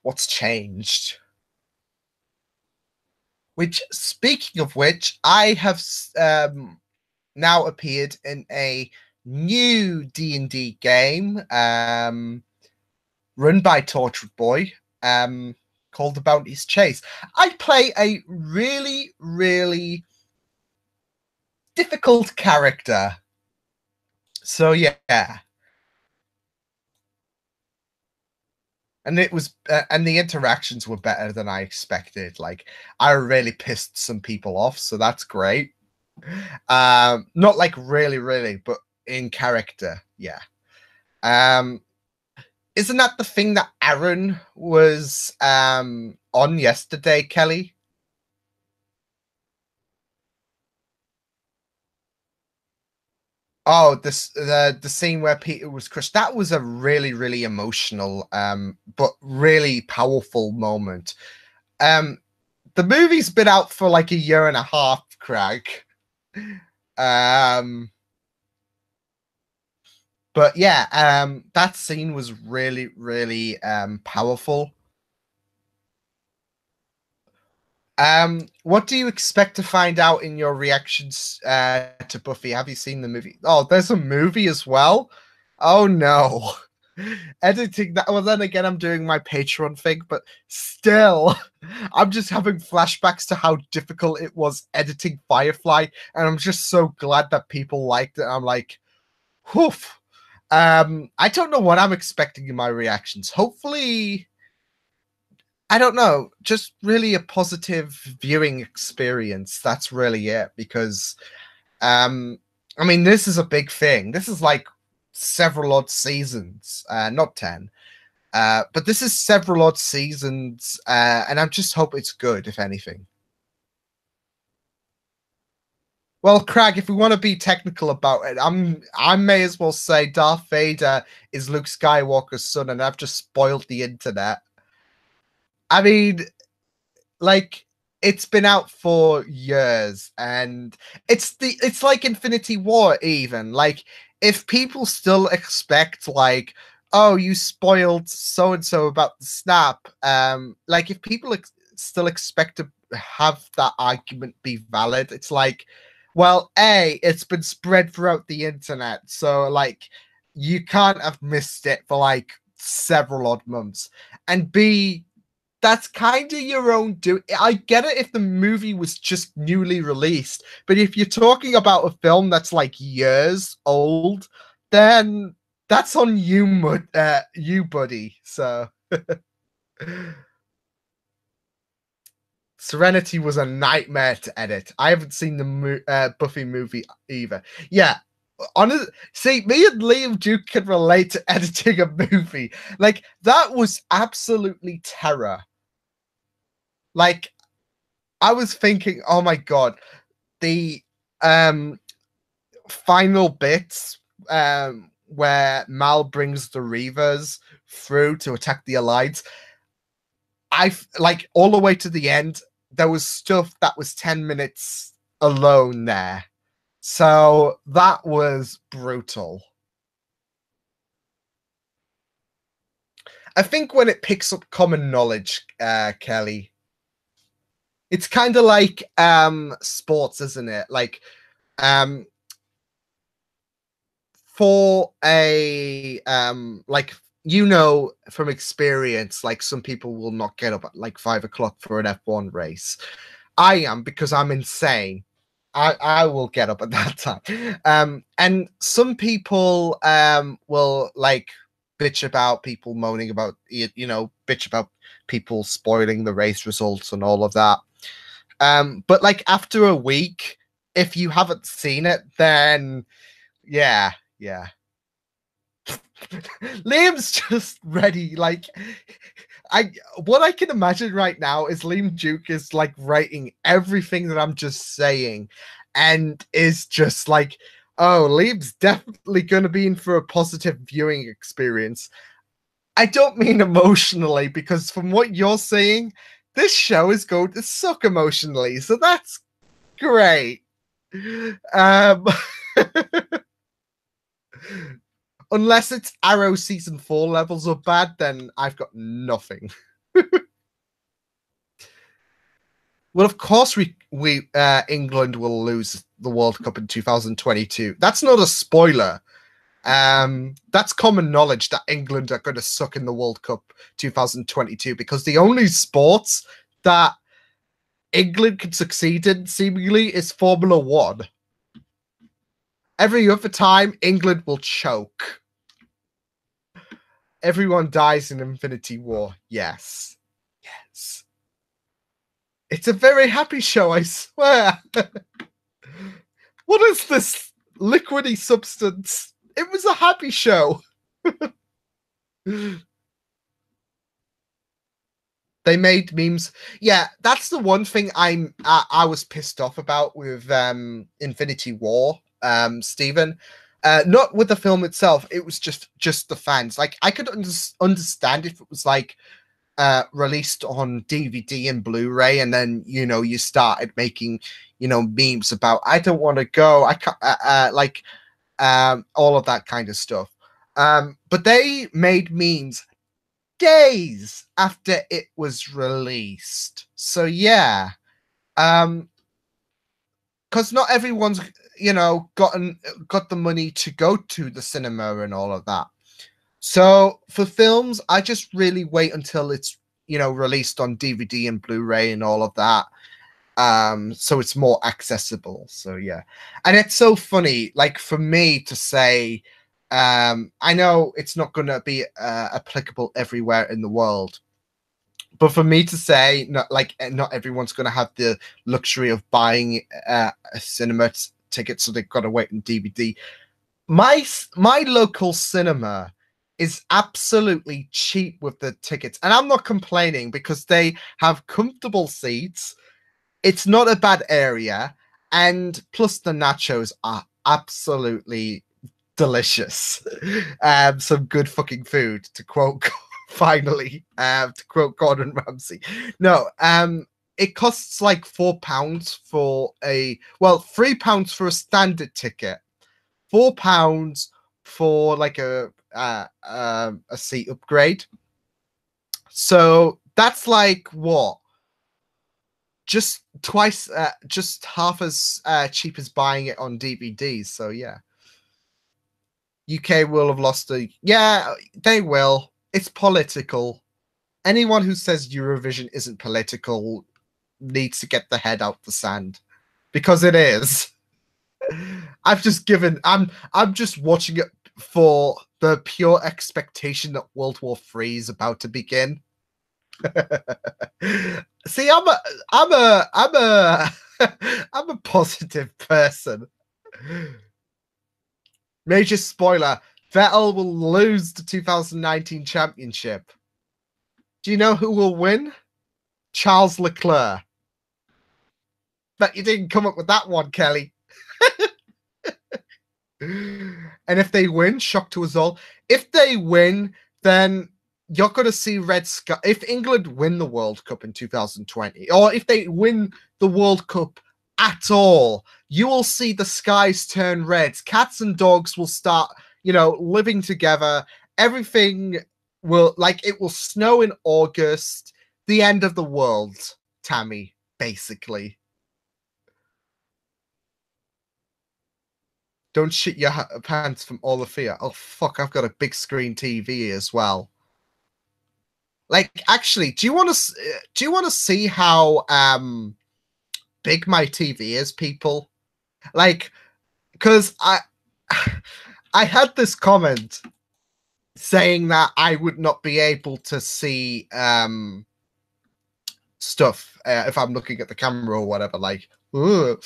What's changed? Which, speaking of which, I have now appeared in a new D&D game run by Tortured Boy called The Bounty's Chase. I play a really, really difficult character. So, yeah. And it was, and the interactions were better than I expected. Like, I really pissed some people off, so that's great. Not like really, really, but in character, yeah. Isn't that the thing that Aaron was on yesterday, Kelly? Oh, the scene where Peter was crushed. That was a really, really emotional, but really powerful moment. The movie's been out for like a year and a half, Craig. But yeah, that scene was really, really powerful. What do you expect to find out in your reactions to Buffy? Have you seen the movie? Oh, there's a movie as well. Oh no. Editing that. Well, then again, I'm doing my Patreon thing, but still, I'm just having flashbacks to how difficult it was editing Firefly, and I'm just so glad that people liked it. I'm like, whew. I don't know what I'm expecting in my reactions. Hopefully, I don't know, just really a positive viewing experience. That's really it. Because, I mean, this is a big thing. This is like several odd seasons, not 10. But this is several odd seasons, and I just hope it's good, if anything. Well, Craig, if we want to be technical about it, I may as well say Darth Vader is Luke Skywalker's son, and I've just spoiled the internet. I mean, like, it's been out for years, and it's like Infinity War. Even like, if people still expect like, oh, you spoiled so and so about the snap, like if people still expect to have that argument be valid, it's like, well, A, it's been spread throughout the internet, so like you can't have missed it for like several odd months, and B, that's kind of your own do. I get it if the movie was just newly released, but if you're talking about a film that's like years old, then That's on you, you, buddy. So Serenity was a nightmare to edit. I haven't seen the Buffy movie either. Yeah, see, me and Liam Duke can relate to editing a movie. Like, that was absolutely terror. Like, I was thinking, oh my god, the final bits where Mal brings the Reavers through to attack the Allies. I like all the way to the end. There was stuff that was 10 minutes alone there. So that was brutal. I think when it picks up common knowledge, Kelly, it's kind of like sports, isn't it? Like for a like, you know, from experience, like some people will not get up at like 5 o'clock for an F1 race. I am, because I'm insane. I will get up at that time. And some people will like bitch about people moaning about, you know, bitch about people spoiling the race results and all of that. But like after a week, if you haven't seen it, then yeah. Liam's just ready. Like, what I can imagine right now is Liam Duke is like writing everything that I'm just saying, and is just like, oh, Liam's definitely going to be in for a positive viewing experience. I don't mean emotionally, because from what you're saying, this show is going to suck emotionally, so that's great. Unless it's Arrow season 4 levels of bad, then I've got nothing. Well, of course we England will lose the World Cup in 2022. That's not a spoiler. That's common knowledge that England are going to suck in the World Cup 2022, because the only sports that England can succeed in seemingly is Formula One. Every other time, England will choke. Everyone dies in Infinity War. Yes. It's a very happy show, I swear. What is this liquidy substance? It was a happy show. They made memes. Yeah, that's the one thing I was pissed off about with Infinity War, Stephen. Not with the film itself. It was just the fans. Like, I could understand if it was like released on DVD and Blu-ray, and then, you know, you started making, you know, memes about I don't want to go. I can't like all of that kind of stuff. But they made memes days after it was released. So yeah. Because not everyone's, you know, got the money to go to the cinema and all of that. So for films, I just really wait until it's, you know, released on DVD and Blu-ray and all of that. So it's more accessible. So yeah. And it's so funny, like, for me to say, I know it's not going to be applicable everywhere in the world, but for me to say, not everyone's going to have the luxury of buying a cinema ticket, so they've got to wait on DVD. My local cinema is absolutely cheap with the tickets, and I'm not complaining because they have comfortable seats. It's not a bad area, and plus the nachos are absolutely delicious. Some good fucking food, to quote finally, to quote Gordon Ramsay. No, it costs like £4 for £3 for a standard ticket, £4 for like a seat upgrade. So that's like what? Just twice, just half as cheap as buying it on DVD. So yeah. UK will have lost yeah, they will. It's political. Anyone who says Eurovision isn't political needs to get the head out the sand, because it is. I'm just watching it for the pure expectation that World War III is about to begin. See, I'm a positive person. Major spoiler: Vettel will lose the 2019 championship. Do you know who will win? Charles Leclerc. Bet you didn't come up with that one, Kelly. And if they win, shock to us all. If they win, then you're going to see red sky. If England win the World Cup in 2020, or if they win the World Cup at all, you will see the skies turn red. Cats and dogs will start, living together. Everything will, it will snow in August. The end of the world, Tammy, basically. Don't shit your pants from all the fear. Oh, fuck, I've got a big screen TV as well. Actually, do you want to see how big my TV is, people? Because I had this comment saying that I would not be able to see stuff if I'm looking at the camera or whatever. But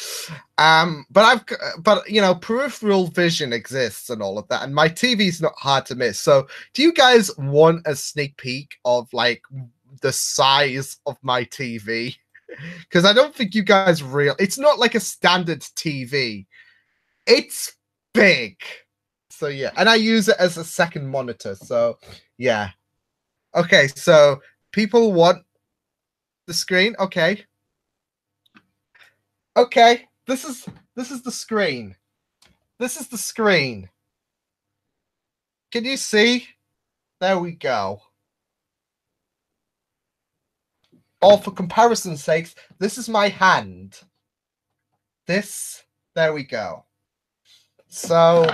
peripheral vision exists and all of that, and my TV's not hard to miss. So do you guys want a sneak peek of the size of my TV? Because I don't think you guys it's not like a standard TV. It's big. So yeah, and I use it as a second monitor. So yeah. Okay, so people want the screen. Okay. Okay, this is the screen. This is the screen. Can you see? There we go. Or for comparison's sakes, this is my hand. There we go. So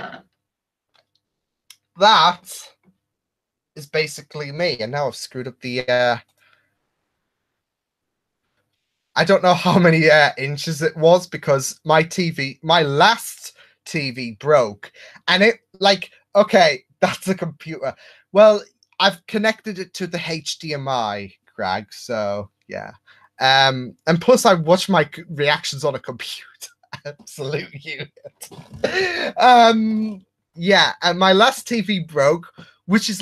that is basically me. And now I've screwed up the I don't know how many inches it was, because my last TV broke, and it okay, that's a computer. Well, I've connected it to the HDMI, Greg. So yeah, and plus I watch my reactions on a computer. Absolute unit. Yeah, and my last TV broke, which is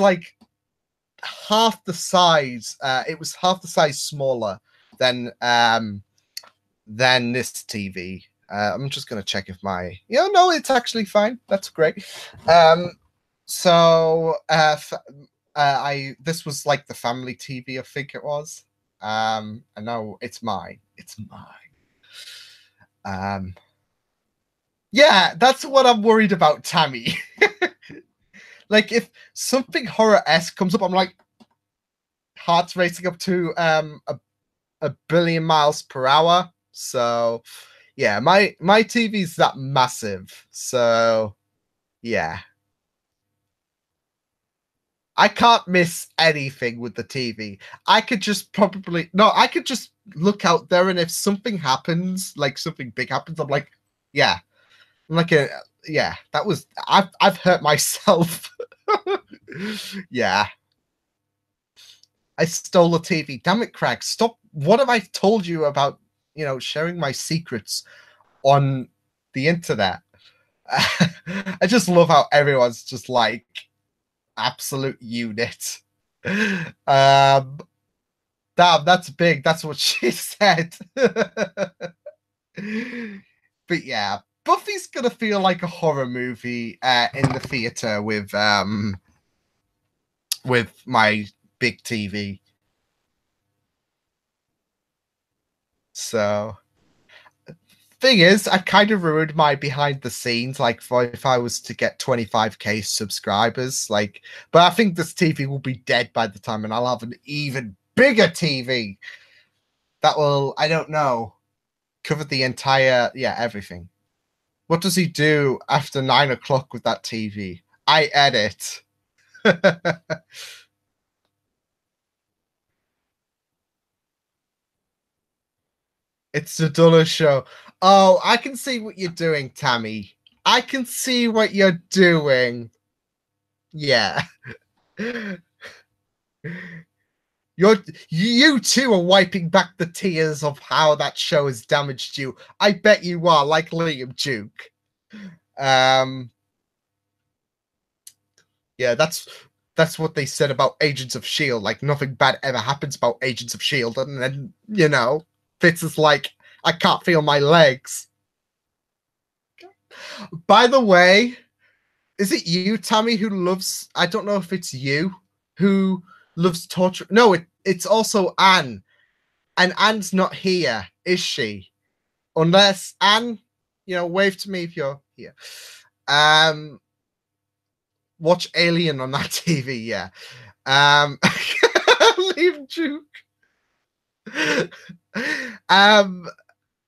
half the size. It was half the size smaller than this TV. I'm just gonna check if my no, it's actually fine. That's great. So this was the family TV, I think it was. And now it's mine. It's mine. Yeah, that's what I'm worried about, Tammy. If something horror-esque comes up, I'm heart's racing up to a billion miles per hour. So yeah, my TV's that massive. So yeah, I can't miss anything with the TV. I could just I could just look out there, and if something happens, something big happens, I'm yeah. I'm yeah, that was I've hurt myself. Yeah. I stole the TV. Damn it, Craig. Stop. What have I told you about, sharing my secrets on the internet? I just love how everyone's just absolute unit. Damn, that's big. That's what she said. But yeah, Buffy's gonna feel like a horror movie in the theater with my big TV. So thing is, I kind of ruined my behind the scenes, for if I was to get 25k subscribers, but I think this TV will be dead by the time, and I'll have an even bigger TV that will, I don't know, cover the entire, everything. What does he do after 9 o'clock with that TV? I edit. It's the Duller Show. Oh, I can see what you're doing, Tammy. I can see what you're doing. Yeah. You too are wiping back the tears of how that show has damaged you. I bet you are, like Liam Duke. Yeah, that's what they said about Agents of Shield. Like nothing bad ever happens about Agents of Shield, and then Fitz is like, I can't feel my legs. By the way, is it you, Tammy, who loves? I don't know if it's you who loves torture. No, it's also Anne, and Anne's not here, is she? Unless Anne, wave to me if you're here. Watch Alien on that TV, yeah. Leave Duke.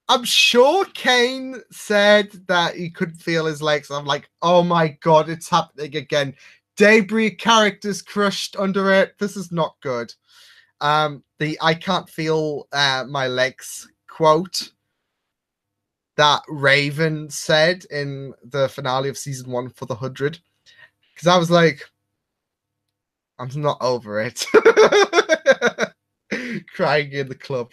I'm sure Kane said that he couldn't feel his legs. I'm like, oh my god, it's happening again. Debris characters crushed under it. This is not good. The I can't feel my legs quote that Raven said in the finale of season 1 for the 100. Because I was like, I'm not over it. Crying in the club.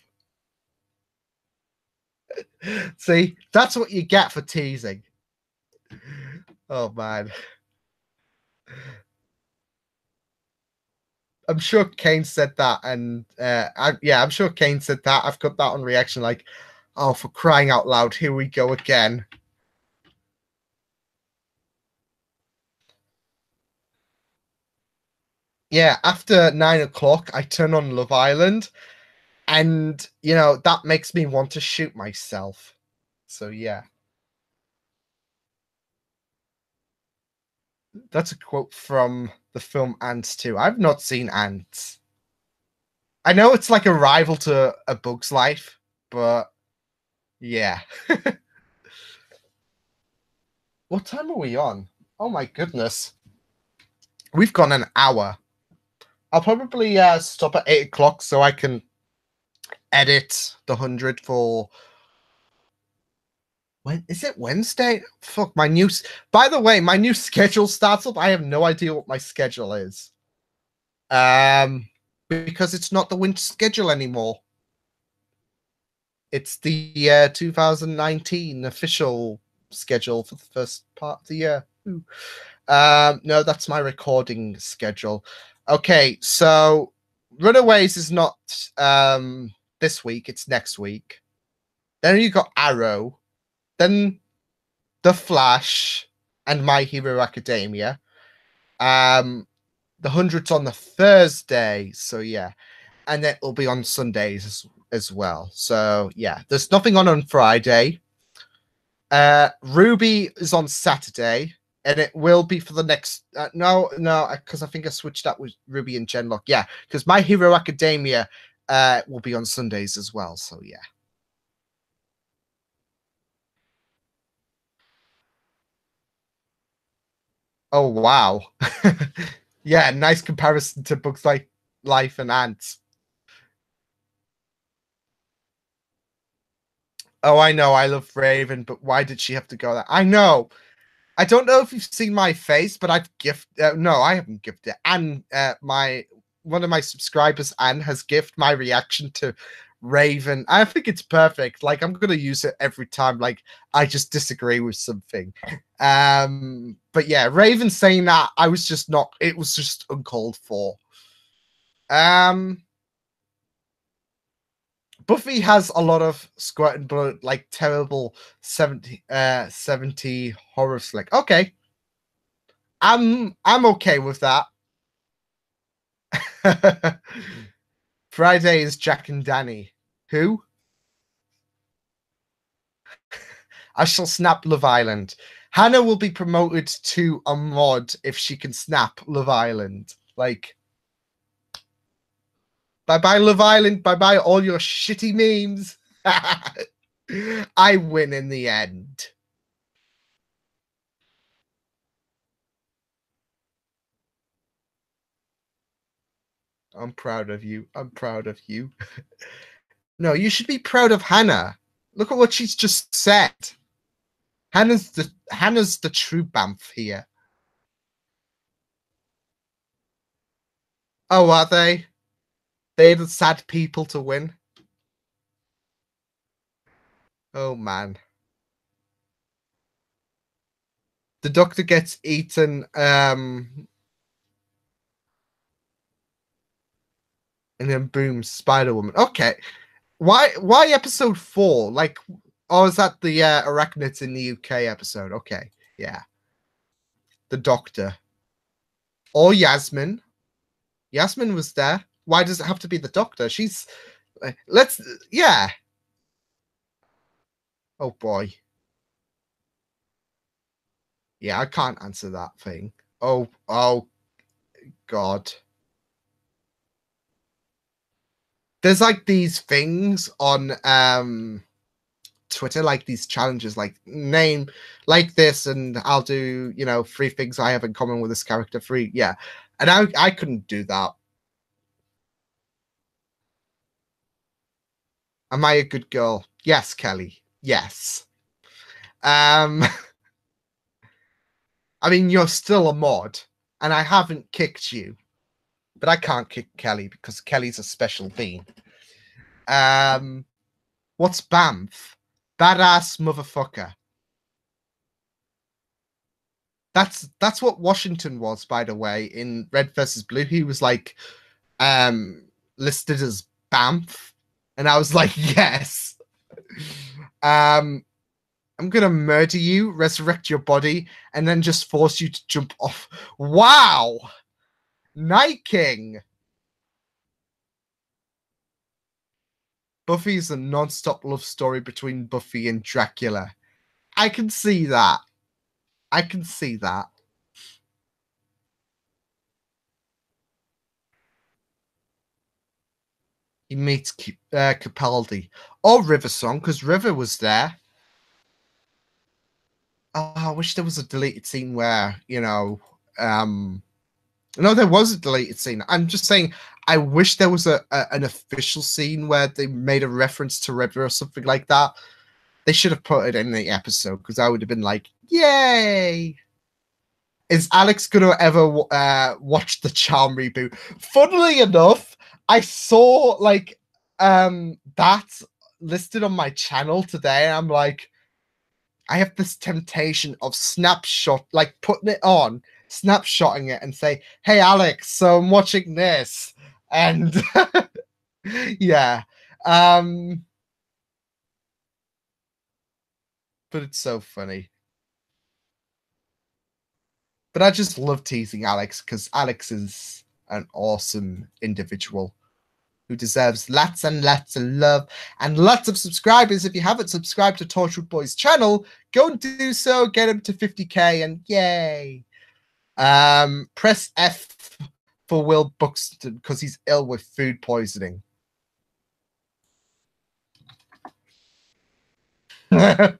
See, that's what you get for teasing. Oh man. I'm sure Kane said that, and I'm sure Kane said that. I've got that on reaction, like, oh, for crying out loud, here we go again. Yeah, after 9 o'clock, I turn on Love Island, and that makes me want to shoot myself. So yeah. That's a quote from the film Ants 2. I've not seen Ants. I know it's like a rival to A Bug's Life, but yeah. What time are we on? Oh my goodness. We've gone an hour. I'll probably stop at 8 o'clock so I can edit the 100 for... When is it? Wednesday? Fuck, my new... By the way, my new schedule starts up. I have no idea what my schedule is. Because it's not the winter schedule anymore. It's the 2019 official schedule for the first part of the year. No, that's my recording schedule. Okay, so Runaways is not this week, it's next week. Then you got Arrow, then The Flash and My Hero Academia. The 100's on the Thursday, so yeah. And then it'll be on Sundays as well. So yeah, there's nothing on Friday. Ruby is on Saturday, and it will be for the next. No, because I think I switched that with Ruby and Genlock. Yeah, because My Hero Academia will be on Sundays as well. So yeah. Oh wow. Yeah, nice comparison to books like Life and Ants. Oh, I know. I love Raven, but why did she have to go there? I know. I don't know if you've seen my face, but I've gifted. No, I haven't gifted. And one of my subscribers, Anne, has gifted my reaction to Raven. I think it's perfect. Like I'm gonna use it every time. Like I just disagree with something. But yeah, Raven saying that I was just not. It was just uncalled for. Buffy has a lot of squirting blood, like terrible 70 horror slick. Okay. I'm okay with that. Friday is Jack and Danny. Who? I shall snap Love Island. Hannah will be promoted to a mod if she can snap Love Island. Like, bye-bye Love Island. Bye-bye all your shitty memes. I win in the end. I'm proud of you. I'm proud of you. No, you should be proud of Hannah. Look at what she's just said. Hannah's the true Bamf here. Oh, are they? They're the sad people to win. Oh man. The doctor gets eaten, and then boom, Spider-Woman. Okay. Why episode 4? Like, oh, is that the Arachnids in the UK episode? Okay. Yeah. The doctor. Or Yasmin. Yasmin was there. Why does it have to be the doctor? She's let's yeah. Oh boy. Yeah, I can't answer that thing. Oh god. There's like these things on Twitter, like these challenges, like name like this, and I'll do, 3 things I have in common with this character. 3, yeah. And I couldn't do that. Am I a good girl? Yes, Kelly. Yes. Um I mean, you're still a mod, and I haven't kicked you, but I can't kick Kelly because Kelly's a special being. What's Bamf? Badass motherfucker. That's what Washington was, by the way, in Red versus Blue. He was like listed as Bamf, and I was like, yes. I'm gonna murder you, resurrect your body, and then just force you to jump off. Wow, Night King. Buffy is a non-stop love story between Buffy and Dracula. I can see that. I can see that. He meets Capaldi or River Song because River was there. Oh, I wish there was a deleted scene where, no, there was a deleted scene. I'm just saying, I wish there was an official scene where they made a reference to River or something like that. They should have put it in the episode because I would have been like, yay! Is Alex gonna ever watch the Charm reboot? Funnily enough, I saw like that listed on my channel today, and I'm like, I have this temptation of snapshot, like putting it on, snapshotting it, and say, "Hey, Alex, so I'm watching this," and yeah, but it's so funny. But I just love teasing Alex because Alex is an awesome individual who deserves lots and lots of love and lots of subscribers. If you haven't subscribed to Torchwood Boys channel, go and do so. Get him to 50k and yay. Press F for Will Buxton because he's ill with food poisoning. Oh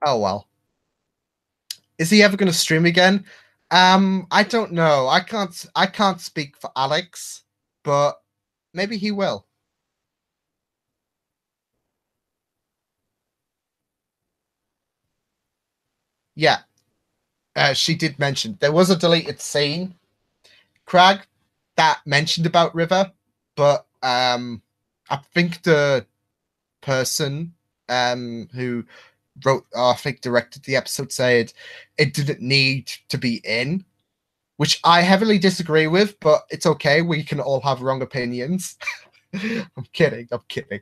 well. Is he ever going to stream again? I don't know. I can't speak for Alex, but maybe he will. Yeah. She did mention there was a deleted scene, Crag, that mentioned about River, but I think the person who wrote, I think directed the episode said it didn't need to be in, which I heavily disagree with, but it's okay. We can all have wrong opinions. I'm kidding. I'm kidding.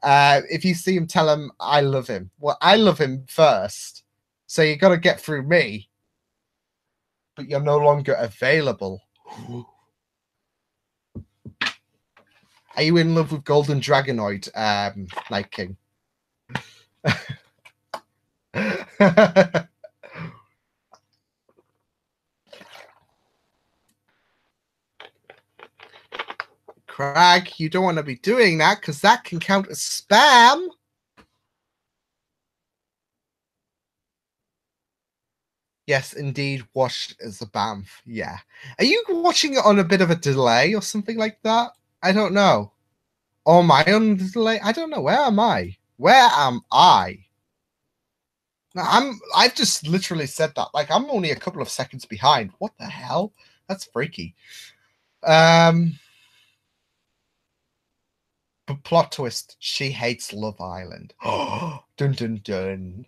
If you see him, tell him I love him. Well, I love him first. So you got to get through me, but you're no longer available. Are you in love with Golden Dragonoid, Night King? Crag, you don't want to be doing that because that can count as spam. Yes, indeed, watched as a BAMF. Yeah. Are you watching it on a bit of a delay or something like that? I don't know. Or am I on the delay? I don't know. Where am I? Where am I? I've just literally said that. Like, I'm only a couple of seconds behind. What the hell? That's freaky. Um, but plot twist: she hates Love Island. Oh, dun dun dun.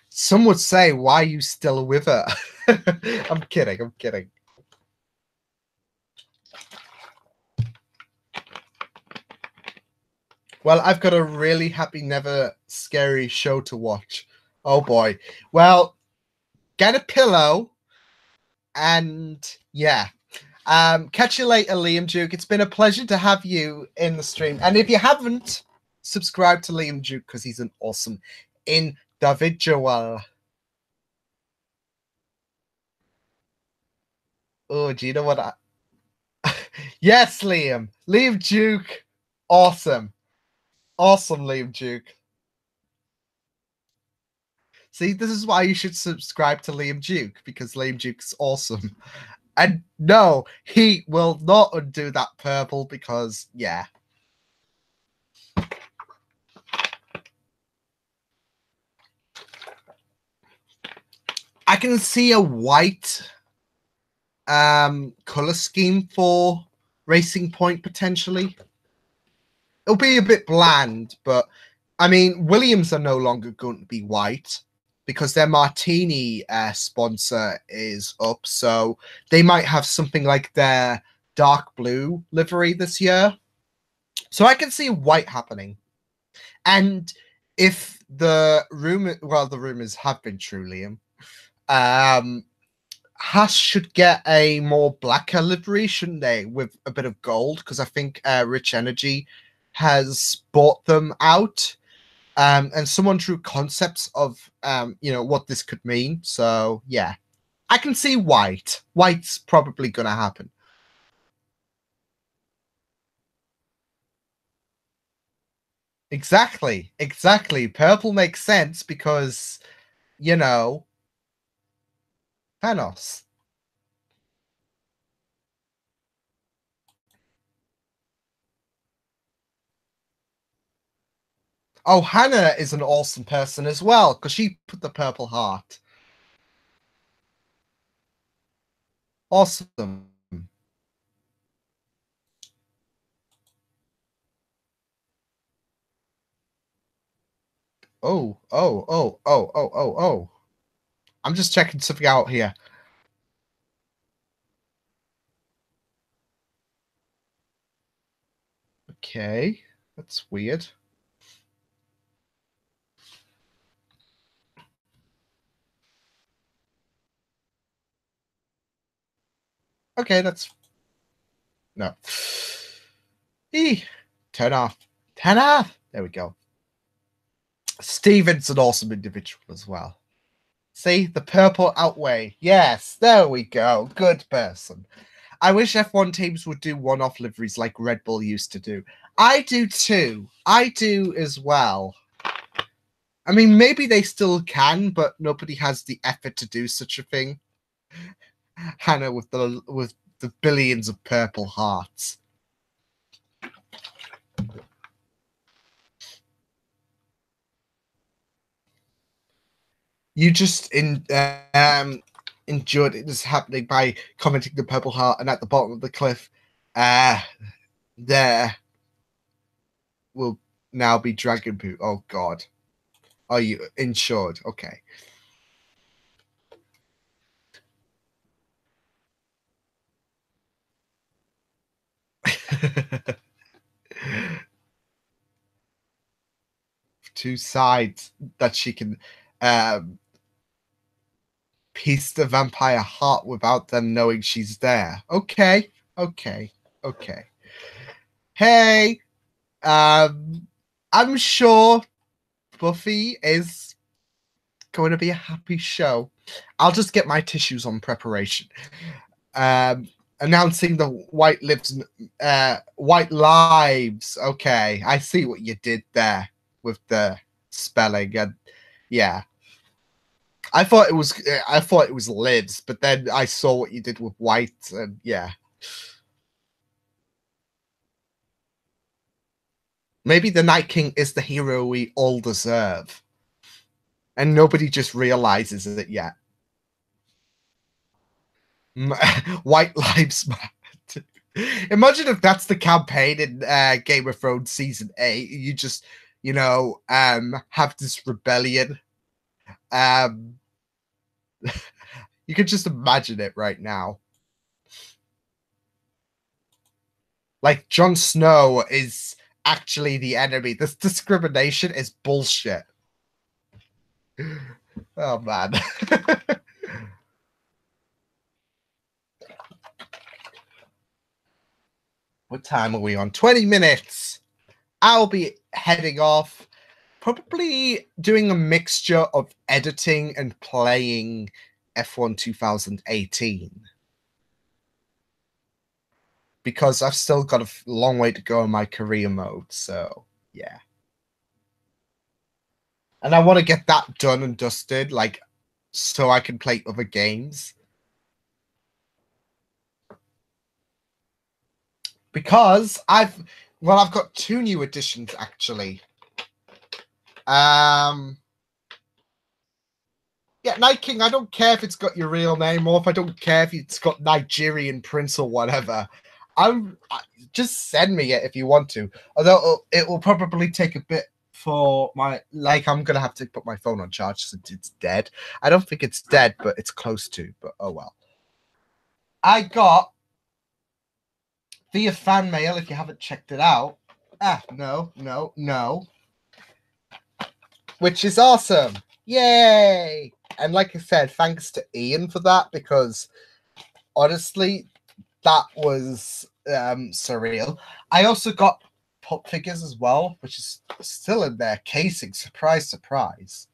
Some would say, "Why are you still with her?" I'm kidding. I'm kidding. Well, I've got a really happy, never scary show to watch. Oh boy. Well, get a pillow and yeah. Catch you later, Liam Duke. It's been a pleasure to have you in the stream. And if you haven't, subscribe to Liam Duke because he's an awesome individual. Oh, do you know what Yes, Liam. Liam Duke. Awesome. Awesome, Liam Duke. See, this is why you should subscribe to Liam Duke, because Liam Duke's awesome. And no, he will not undo that purple because, yeah. I can see a white color scheme for Racing Point potentially. It'll be a bit bland, but I mean, Williams are no longer going to be white because their Martini sponsor is up. So they might have something like their dark blue livery this year. So I can see white happening. And if the rumors have been true, Liam, Haas should get a more blacker livery, shouldn't they? With a bit of gold, because I think Rich Energy has bought them out. And someone drew concepts of what this could mean. So yeah, I can see white. White's probably gonna happen. Exactly. Purple makes sense because Thanos. Oh, Hannah is an awesome person as well because she put the purple heart. Awesome. Oh. I'm just checking something out here. Okay, that's weird. Okay, that's no. Turn off. Turn off. There we go. Steven's an awesome individual as well. See, the purple outweigh. Yes, there we go. Good person. I wish F1 teams would do one-off liveries like Red Bull used to do. I do too. I do as well. I mean, maybe they still can, but nobody has the effort to do such a thing. Hannah with the billions of purple hearts. You just enjoyed it just happening by commenting the purple heart, and at the bottom of the cliff, there will now be dragon poo. Oh God, are you insured? Okay. Two sides that she can piece the vampire heart without them knowing she's there. Okay. Hey, I'm sure Buffy is going to be a happy show. I'll just get my tissues on preparation. Announcing the white lives. Okay, I see what you did there with the spelling, and yeah, I thought it was lives, but then I saw what you did with white, and yeah. Maybe the Night King is the hero we all deserve, and nobody just realizes it yet. White lives matter. Imagine if that's the campaign in Game of Thrones season 8. You just, have this rebellion. Um, you could just imagine it right now. Like Jon Snow is actually the enemy. This discrimination is bullshit. Oh man. What time are we on? 20 minutes. I'll be heading off, probably doing a mixture of editing and playing F1 2018. Because I've still got a long way to go in my career mode, so yeah. And I want to get that done and dusted, like, so I can play other games. Because I've got 2 new editions actually. Yeah, Night King, I don't care if it's got your real name or if I don't care if it's got Nigerian Prince or whatever. Just send me it if you want to. Although it will probably take a bit for my, like, I'm going to have to put my phone on charge since it's dead. I don't think it's dead, but it's close to, but oh well. I got via fan mail, if you haven't checked it out. No. Which is awesome. Yay! And like I said, thanks to Ian for that, because honestly, that was surreal. I also got pop figures as well, which is still in their casing. Surprise, surprise.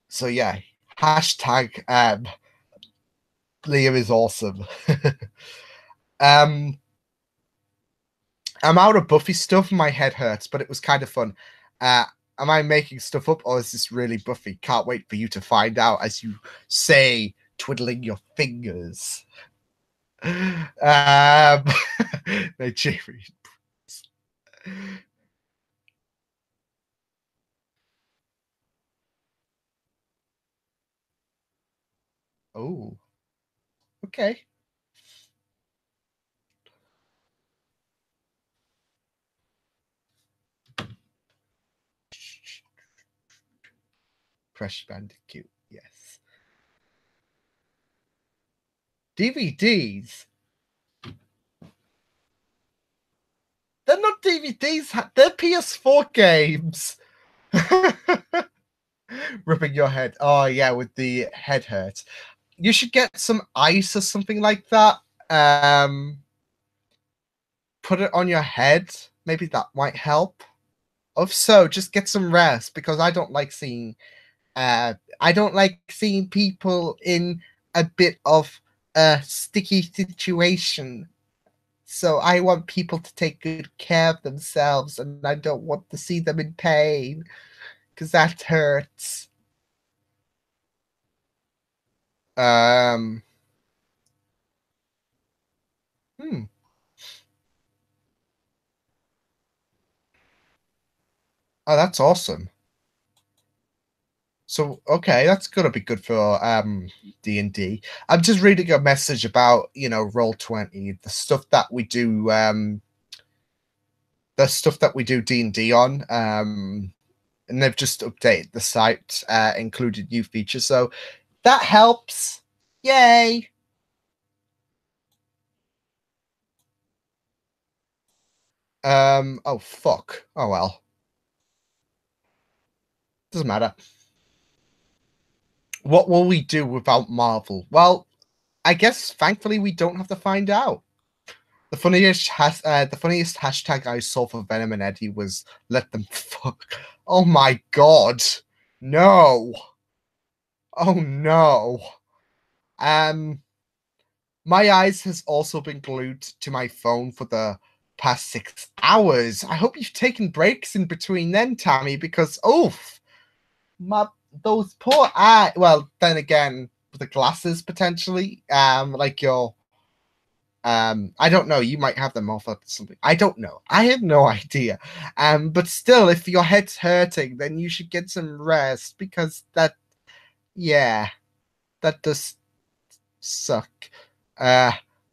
So yeah, hashtag Liam is awesome. I'm out of Buffy stuff. My head hurts, but it was kind of fun. Am I making stuff up, or is this really Buffy? Can't wait for you to find out, as you say, twiddling your fingers. Nigerian. Oh, okay. Crash Bandicoot, yes. DVDs? They're not DVDs, they're PS4 games. Ripping your head. Oh, yeah, with the head hurt. You should get some ice or something like that. Put it on your head. Maybe that might help. If so, just get some rest, because I don't like seeing people in a bit of a sticky situation. So I want people to take good care of themselves, and I don't want to see them in pain, because that hurts. Hmm. Oh, that's awesome. So okay, that's gonna be good for D&D. I'm just reading a message about Roll20, the stuff that we do D&D on, and they've just updated the site, included new features, so that helps. Yay. Oh fuck. Oh well. Doesn't matter. What will we do without Marvel? Well, I guess thankfully we don't have to find out. The funniest hashtag I saw for Venom and Eddie was "Let them fuck." Oh my god, no! Oh no! My eyes has also been glued to my phone for the past 6 hours. I hope you've taken breaks in between then, Tammy, because oof, those poor eyes. Well, then again, the glasses potentially, like your. I don't know. You might have them off or something. I don't know. I have no idea. But still, if your head's hurting, then you should get some rest, because that does suck.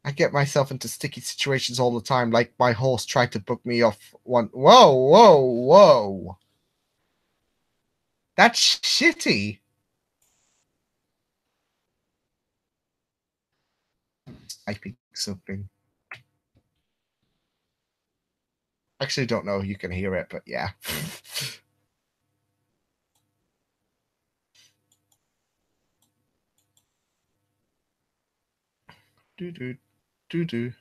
I get myself into sticky situations all the time. Like my horse tried to book me off one. Whoa, whoa, whoa. That's shitty. Typing something. Actually, don't know if you can hear it, but yeah. do do do do.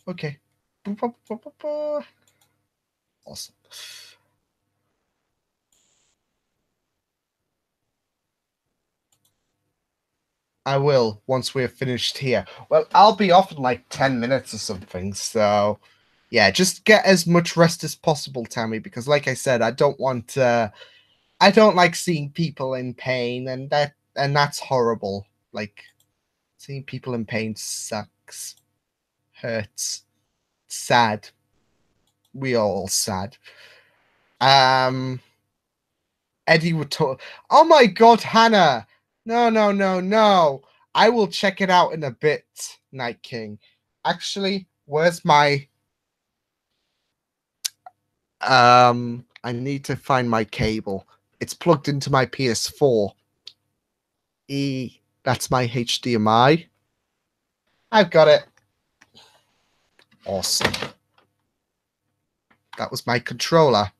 Okay. Awesome. I will once we're finished here. Well, I'll be off in like 10 minutes or something. So, yeah, just get as much rest as possible, Tammy, because like I said, I don't want I don't like seeing people in pain, and that's horrible. Like seeing people in pain sucks. Hurts. Sad. We are all sad. Um Eddie would talk. Oh my god, Hannah! No, no, no, no. I will check it out in a bit, Night King. Actually, where's my I need to find my cable. It's plugged into my PS4. That's my HDMI. I've got it. Awesome. That was my controller.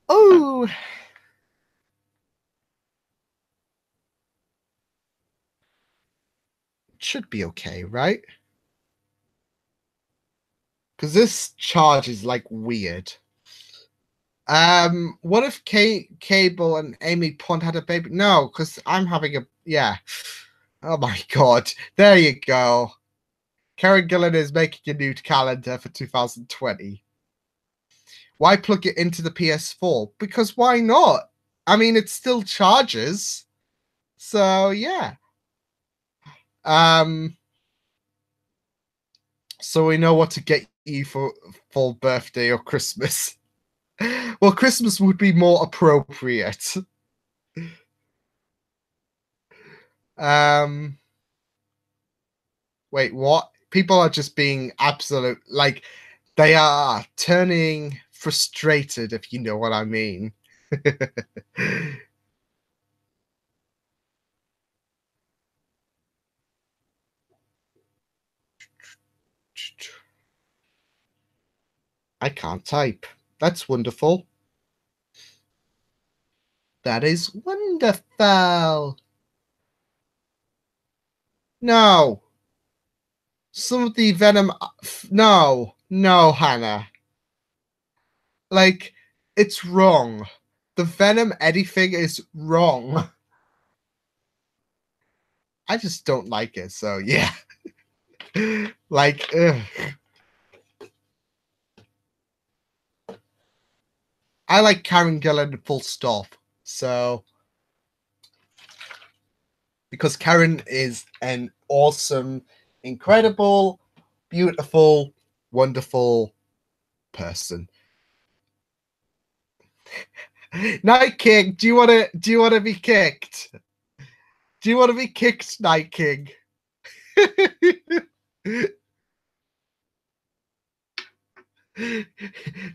Oh, it should be okay, right? Because this charge is like weird. What if Cable and Amy Pond had a baby? No, because I'm having a yeah. Oh my god. There you go. Karen Gillan is making a new calendar for 2020. Why plug it into the PS4? Because why not? I mean, it still charges. So yeah. Um, so we know what to get you for birthday or Christmas. Well, Christmas would be more appropriate. Um, wait, what? People are just being absolute, like, they are turning frustrated, if you know what I mean. I can't type. That's wonderful. That is wonderful. No. Some of the Venom. No. No, Hannah. Like, it's wrong. The Venom Eddie thing is wrong. I just don't like it, so yeah. Like, ugh. I like Karen Gillan full stop. So, because Karen is an awesome, incredible, beautiful, wonderful person. Night King, do you wanna be kicked? Do you wanna be kicked, Night King?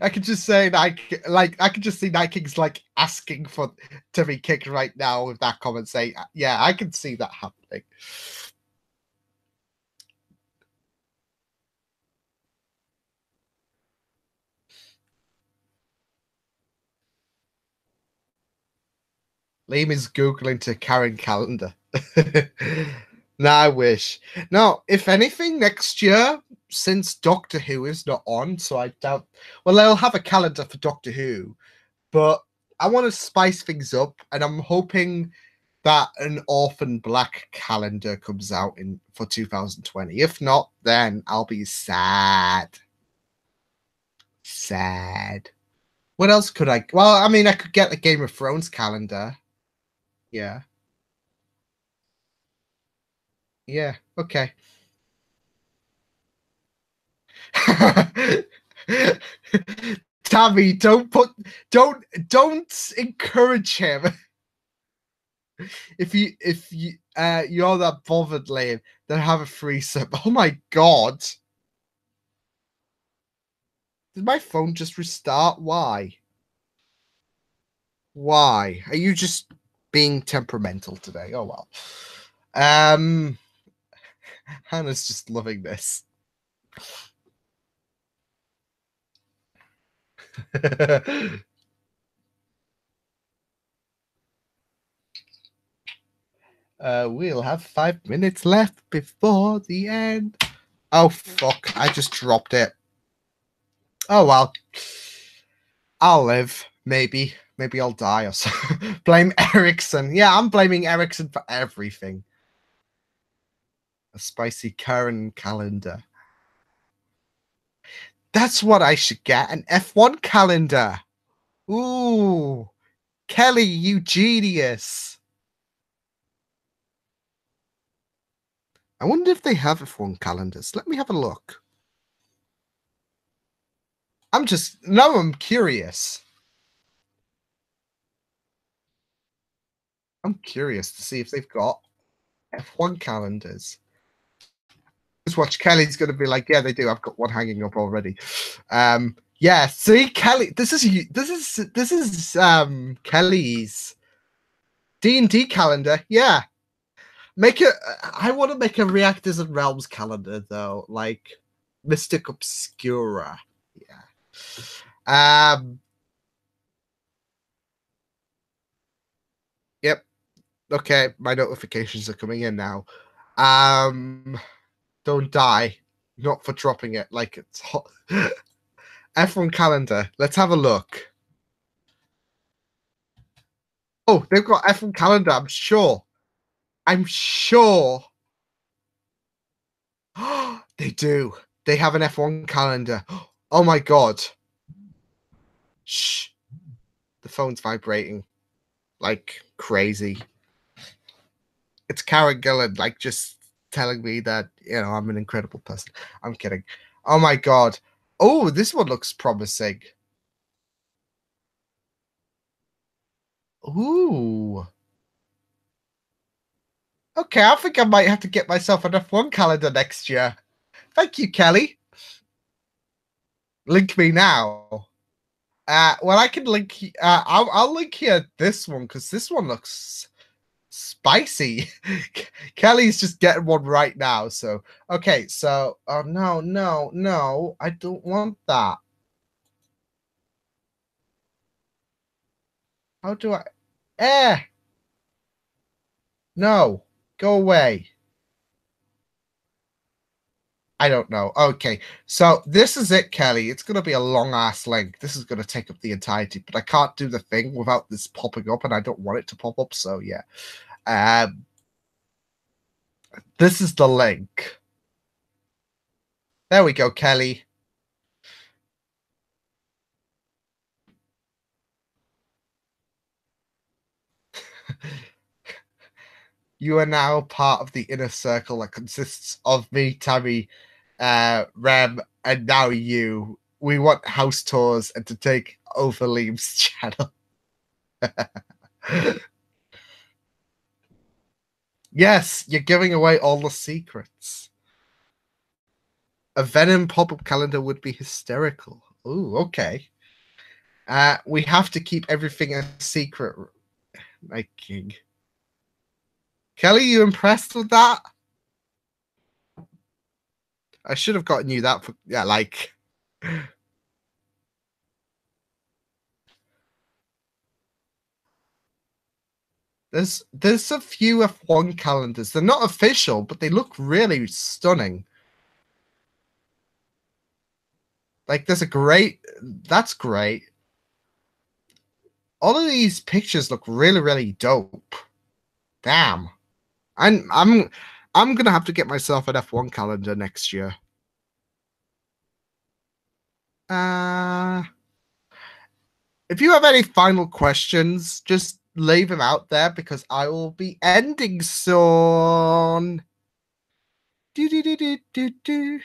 I could just say Night, like I could just see Night King's like asking for to be kicked right now with that comment. Say, yeah, I can see that happening. Liam is googling to Karen calendar. No, I wish. No, if anything, next year, since Doctor Who is not on, so I doubt. Well, they'll have a calendar for Doctor Who, but I want to spice things up, and I'm hoping that an Orphan Black calendar comes out in for 2020. If not, then I'll be sad. Sad. What else could I? Well, I mean, I could get the Game of Thrones calendar. Yeah. Yeah. Okay. Tammy, don't encourage him. If you're that bothered, Liam, then have a threesome. Oh my god. Did my phone just restart? Why? Why? Are you just being temperamental today? Oh well. Hannah's just loving this. We'll have 5 minutes left before the end. Oh fuck, I just dropped it. Oh well. I'll live. Maybe. Maybe I'll die or so. Blame Ericsson. Yeah, I'm blaming Ericsson for everything. A spicy current calendar. That's what I should get. An F1 calendar. Ooh. Kelly, you genius. I wonder if they have F1 calendars. Let me have a look. I'm curious. I'm curious to see if they've got F1 calendars. Just watch. Kelly's going to be like, yeah, they do. I've got one hanging up already. Yeah, see, Kelly, this is Kelly's D&D calendar. Yeah. I want to make a Reactors and Realms calendar though, like Mystic Obscura. Yeah. Yep. Okay, my notifications are coming in now. Don't die. Not for dropping it like it's hot. F1 calendar. Let's have a look. Oh, they've got F1 calendar, I'm sure. I'm sure. They do. They have an F1 calendar. Oh my god. Shh. The phone's vibrating like crazy. It's Karen Gillan, like just telling me that, I'm an incredible person. I'm kidding. Oh my god. Oh, this one looks promising. Ooh. Okay, I think I might have to get myself an F1 calendar next year. Thank you, Kelly. Link me now. Well, I can link. I'll link here this one because this one looks spicy. Kelly's just getting one right now. So okay. So oh no, I don't want that. How do I? No, go away. I don't know. Okay, so this is it, Kelly. It's going to be a long ass link. This is going to take up the entirety, but I can't do the thing without this popping up, and I don't want it to pop up. So yeah, this is the link. There we go, Kelly. You are now part of the inner circle that consists of me, Tammy, Rem, and now you. We want house tours and to take over Liam's channel. Yes, you're giving away all the secrets. A Venom pop-up calendar would be hysterical. Ooh, okay. We have to keep everything a secret, my king. Kelly, you impressed with that? I should have gotten you that for like. There's a few F1 calendars. They're not official, but they look really stunning. Like that's great. All of these pictures look really, really dope. Damn. I'm gonna have to get myself an F1 calendar next year. If you have any final questions, just leave them out there because I will be ending soon. Do, do, do, do, do, do.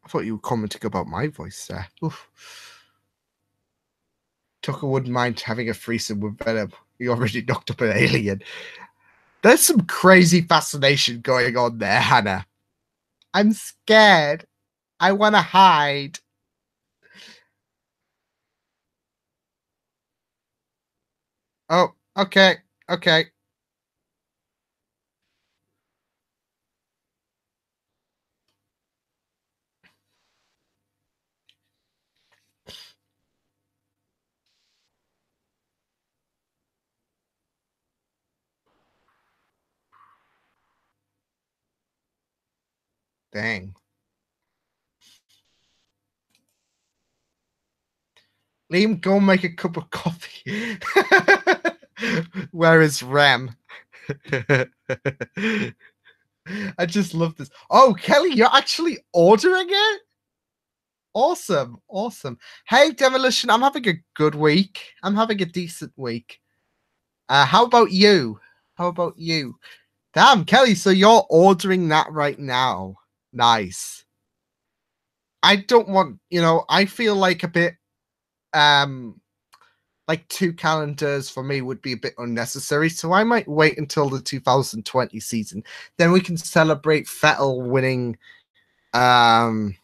I thought you were commenting about my voice there. Oof. Tucker wouldn't mind having a threesome with Venom. He already knocked up an alien. There's some crazy fascination going on there, Hannah. I'm scared. I want to hide. Oh, okay. Okay. Dang. Liam, go make a cup of coffee. Where is Rem? I just love this. Oh, Kelly, you're actually ordering it? Awesome. Awesome. Hey, Demolition, I'm having a good week. I'm having a decent week. How about you? How about you? Damn, Kelly, so you're ordering that right now. Nice. I don't want, I feel like a bit like 2 calendars for me would be a bit unnecessary. So I might wait until the 2020 season. Then we can celebrate Vettel winning winning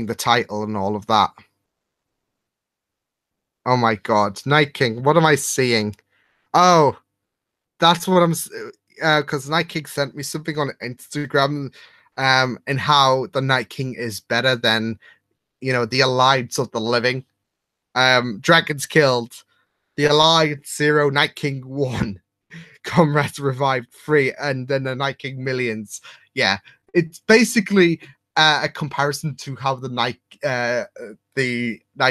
the title and all of that. Oh my god. Night King, what am I seeing? Oh, that's what I'm because Night King sent me something on Instagram and how the Night King is better than the Alliance of the Living. Dragons killed. The Alliance 0, Night King 1, Comrades revived 3, and then the Night King millions. Yeah, it's basically a comparison to how the Night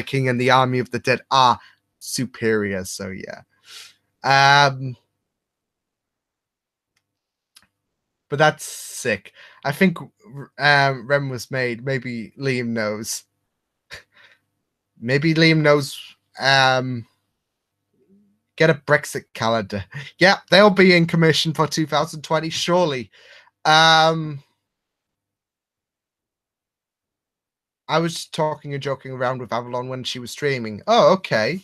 King and the Army of the Dead are superior. So yeah. But that's sick. I think Rem was made. Maybe Liam knows. Maybe Liam knows. Get a Brexit calendar. Yeah, they'll be in commission for 2020, surely. I was talking and joking around with Avalon when she was streaming. Oh, okay.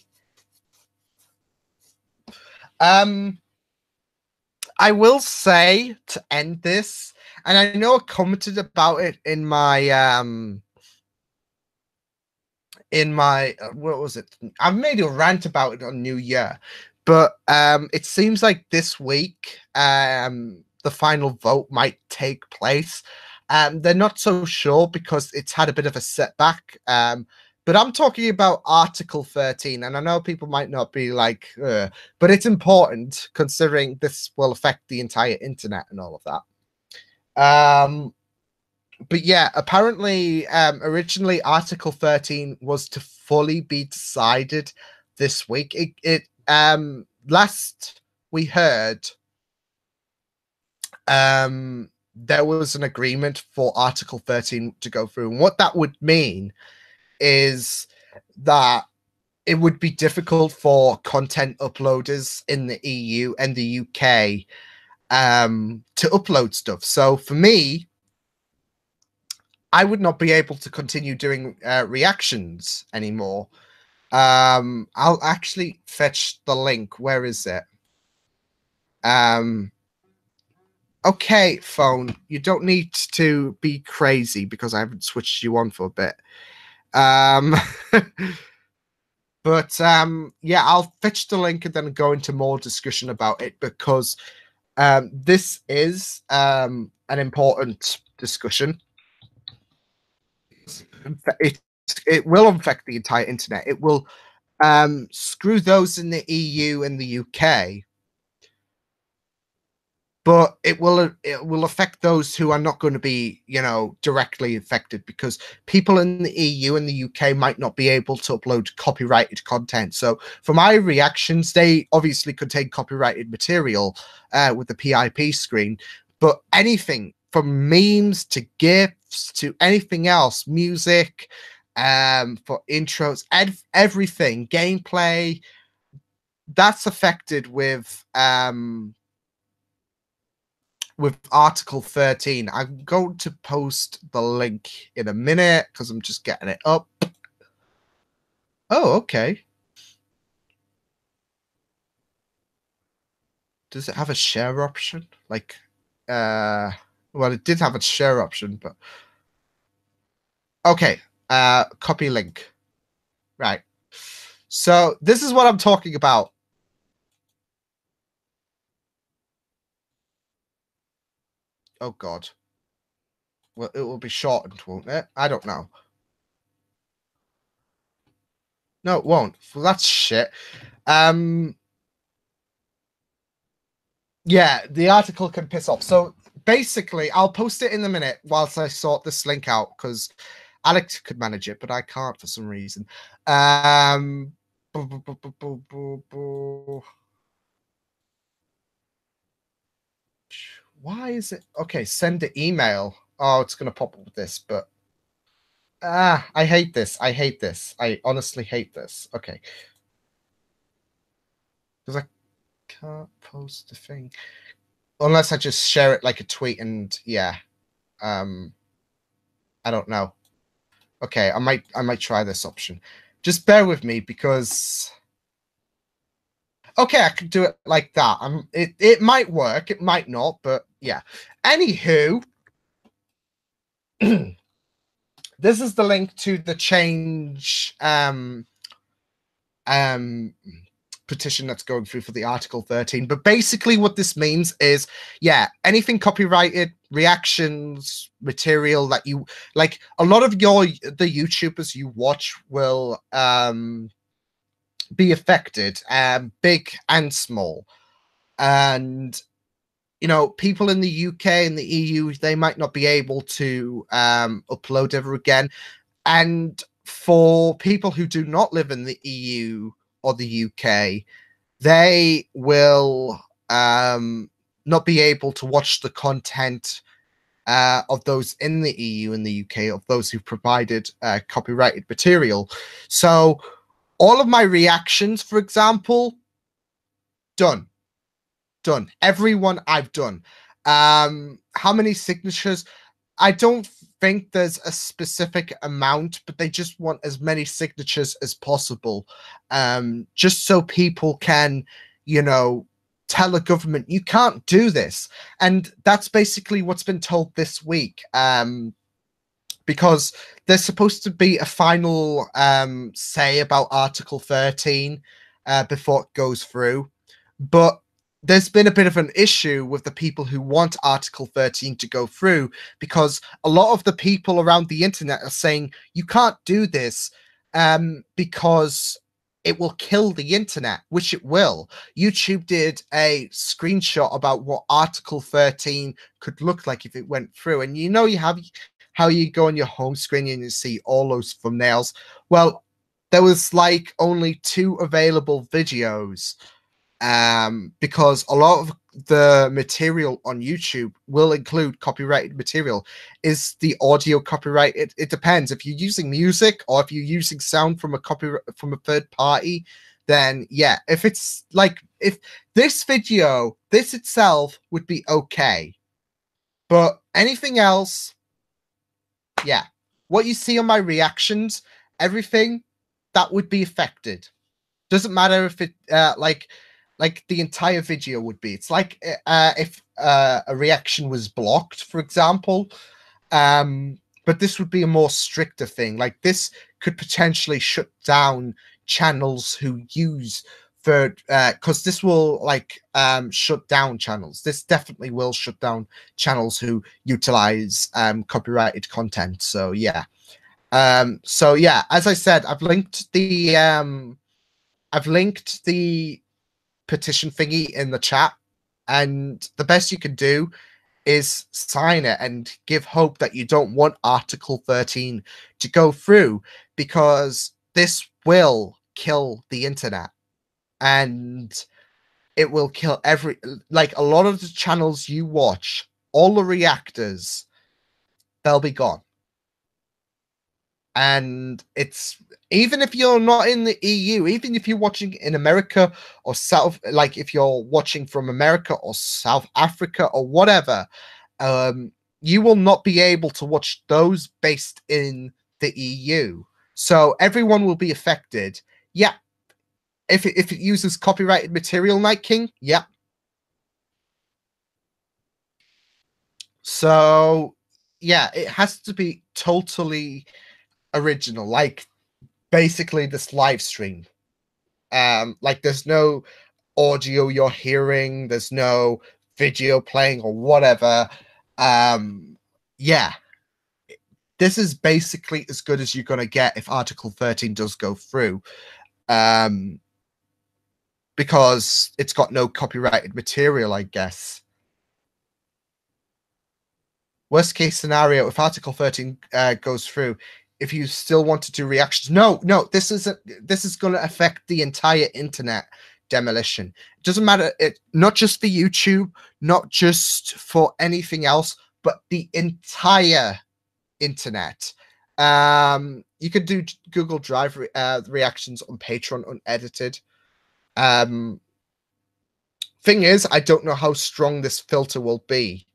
I will say to end this, and I know I commented about it in my what was it? I've made a rant about it on New Year, but it seems like this week the final vote might take place. They're not so sure because it's had a bit of a setback. But I'm talking about Article 13, and I know people might not be like, but it's important considering this will affect the entire internet and all of that. But yeah, apparently, originally Article 13 was to fully be decided this week. Last we heard, there was an agreement for Article 13 to go through, and what that would mean is that it would be difficult for content uploaders in the EU and the UK to upload stuff. So for me, I would not be able to continue doing reactions anymore. I'll actually fetch the link. Where is it? Okay, phone. You don't need to be crazy because I haven't switched you on for a bit. But yeah, I'll fetch the link and then go into more discussion about it because this is an important discussion. It will affect the entire internet. It will screw those in the EU and the UK, but it will affect those who are not going to be, directly affected because people in the EU and the UK might not be able to upload copyrighted content. So for my reactions, they obviously contain copyrighted material with the PIP screen, but anything from memes to GIFs to anything else, music, for intros, everything, gameplay, that's affected with with Article 13. I'm going to post the link in a minute because I'm just getting it up. Oh, okay. Does it have a share option? Like, well, it did have a share option, but okay. Copy link. Right. So this is what I'm talking about. Oh God. Well, it will be shortened, won't it? I don't know. No, it won't. Well, that's shit. Yeah, the article can piss off. So basically, I'll post it in a minute whilst I sort this link out because Alex could manage it, but I can't for some reason. Why is it okay? Send an email. Oh, it's gonna pop up with this, but I hate this. I hate this. I honestly hate this. Okay, because I can't post the thing unless I just share it like a tweet and yeah. I don't know. Okay, I might try this option. Just bear with me because okay, I could do it like that. It might work, it might not, but yeah. Anywho, this is the link to the change petition that's going through for the Article 13. But basically what this means is, yeah, anything copyrighted, reactions, material that you like, a lot of the YouTubers you watch will be affected, big and small. And you know, people in the UK and the EU, they might not be able to upload ever again. And for people who do not live in the EU or the UK, they will not be able to watch the content of those in the EU and the UK, of those who provided copyrighted material. So all of my reactions, for example, done. Everyone I've done. How many signatures? I don't think there's a specific amount, but they just want as many signatures as possible, just so people can, you know, tell the government you can't do this. And that's basically what's been told this week, because there's supposed to be a final say about Article 13 before it goes through, but there's been a bit of an issue with the people who want Article 13 to go through, because a lot of the people around the internet are saying you can't do this because it will kill the internet, which it will. YouTube did a screenshot about what Article 13 could look like if it went through. And you know, you have how you go on your home screen and you see all those thumbnails. Well, there was like only 2 available videos, because a lot of the material on YouTube will include copyrighted material. Is the audio copyrighted? It depends. If you're using music or if you're using sound from a third party, then yeah. If it's like, if this video, this itself would be okay, but anything else, yeah. What you see on my reactions, everything that would be affected. Doesn't matter if it like the entire video would be. It's like if a reaction was blocked, for example. But this would be a more stricter thing. Like this could potentially shut down channels who use for because this will like shut down channels. This definitely will shut down channels who utilize copyrighted content. So yeah. So yeah, as I said, I've linked the petition thingy in the chat, and the best you can do is sign it and give hope that you don't want Article 13 to go through, because this will kill the internet, and it will kill like a lot of the channels you watch, all the reactors, they'll be gone. And it's, even if you're not in the EU, even if you're watching in America or South, like if you're watching from America or South Africa or whatever, you will not be able to watch those based in the EU. So everyone will be affected. Yeah. If it uses copyrighted material, Night King, yeah. So yeah, it has to be totally original, like basically this live stream. Like there's no audio you're hearing, there's no video playing or whatever. Yeah, this is basically as good as you're gonna get if Article 13 does go through. Because it's got no copyrighted material, I guess. Worst case scenario, if Article 13 goes through, if you still want to do reactions, no, this is going to affect the entire internet demolition. It doesn't matter, not just for YouTube, not just for anything else, but the entire internet. You could do Google Drive reactions on Patreon unedited. Thing is, I don't know how strong this filter will be,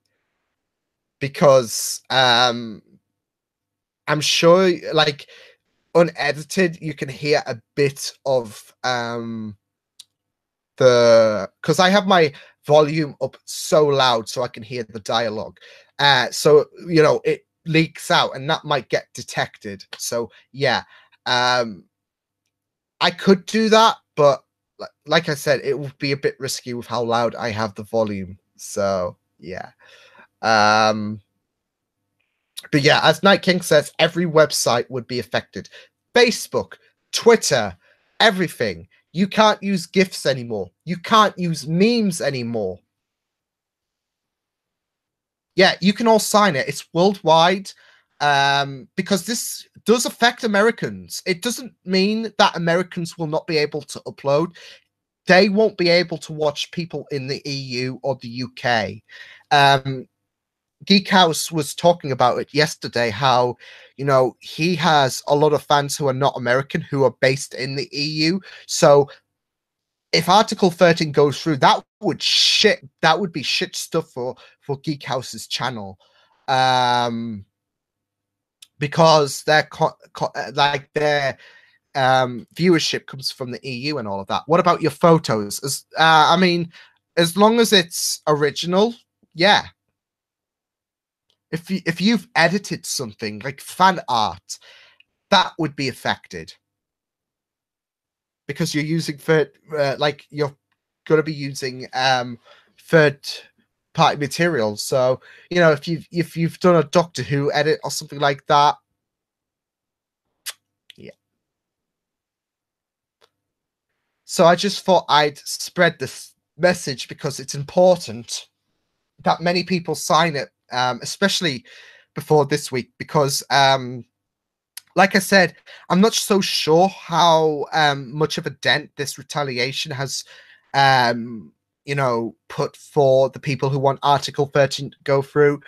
because I'm sure, like, unedited, you can hear a bit of because I have my volume up so loud so I can hear the dialogue. So it leaks out, and that might get detected. So yeah, I could do that, but like I said, it would be a bit risky with how loud I have the volume. So yeah. But yeah, as Night King says, every website would be affected. Facebook, Twitter, everything. You can't use GIFs anymore. You can't use memes anymore. Yeah, you can all sign it. It's worldwide. Because this does affect Americans. It doesn't mean that Americans will not be able to upload. They won't be able to watch people in the EU or the UK. Geek House was talking about it yesterday, how, he has a lot of fans who are not American, who are based in the EU. So if Article 13 goes through, that would be shit stuff for Geek House's channel. Because their viewership comes from the EU and all of that. What about your photos? As long as it's original, yeah. If you've edited something like fan art, that would be affected, because you're using you're going to be using third party material. So if you've done a Doctor Who edit or something like that, yeah. So I just thought I'd spread this message because it's important that many people sign it, especially before this week, because like I said, I'm not so sure how much of a dent this retaliation has put for the people who want Article 13 to go through,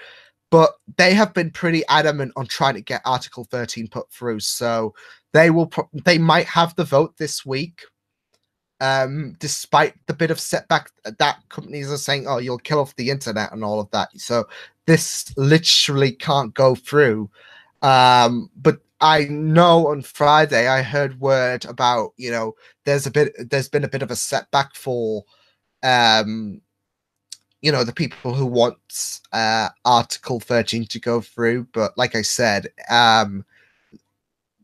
but they have been pretty adamant on trying to get Article 13 put through. So they might have the vote this week, despite the bit of setback that companies are saying, oh, you'll kill off the internet and all of that. So this literally can't go through. But I know on Friday I heard word about, there's been a bit of a setback for the people who want Article 13 to go through. But like I said,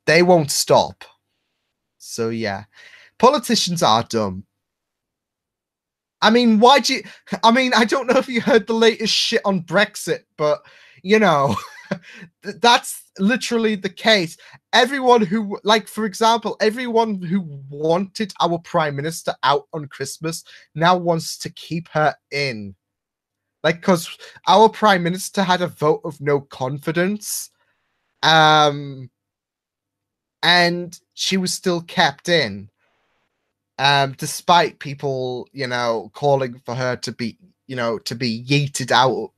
they won't stop. So yeah. Politicians are dumb. I don't know if you heard the latest shit on Brexit, but that's literally the case. Everyone who, for example, everyone who wanted our prime minister out on Christmas now wants to keep her in. Because our prime minister had a vote of no confidence, and she was still kept in. Despite people, calling for her to be, to be yeeted out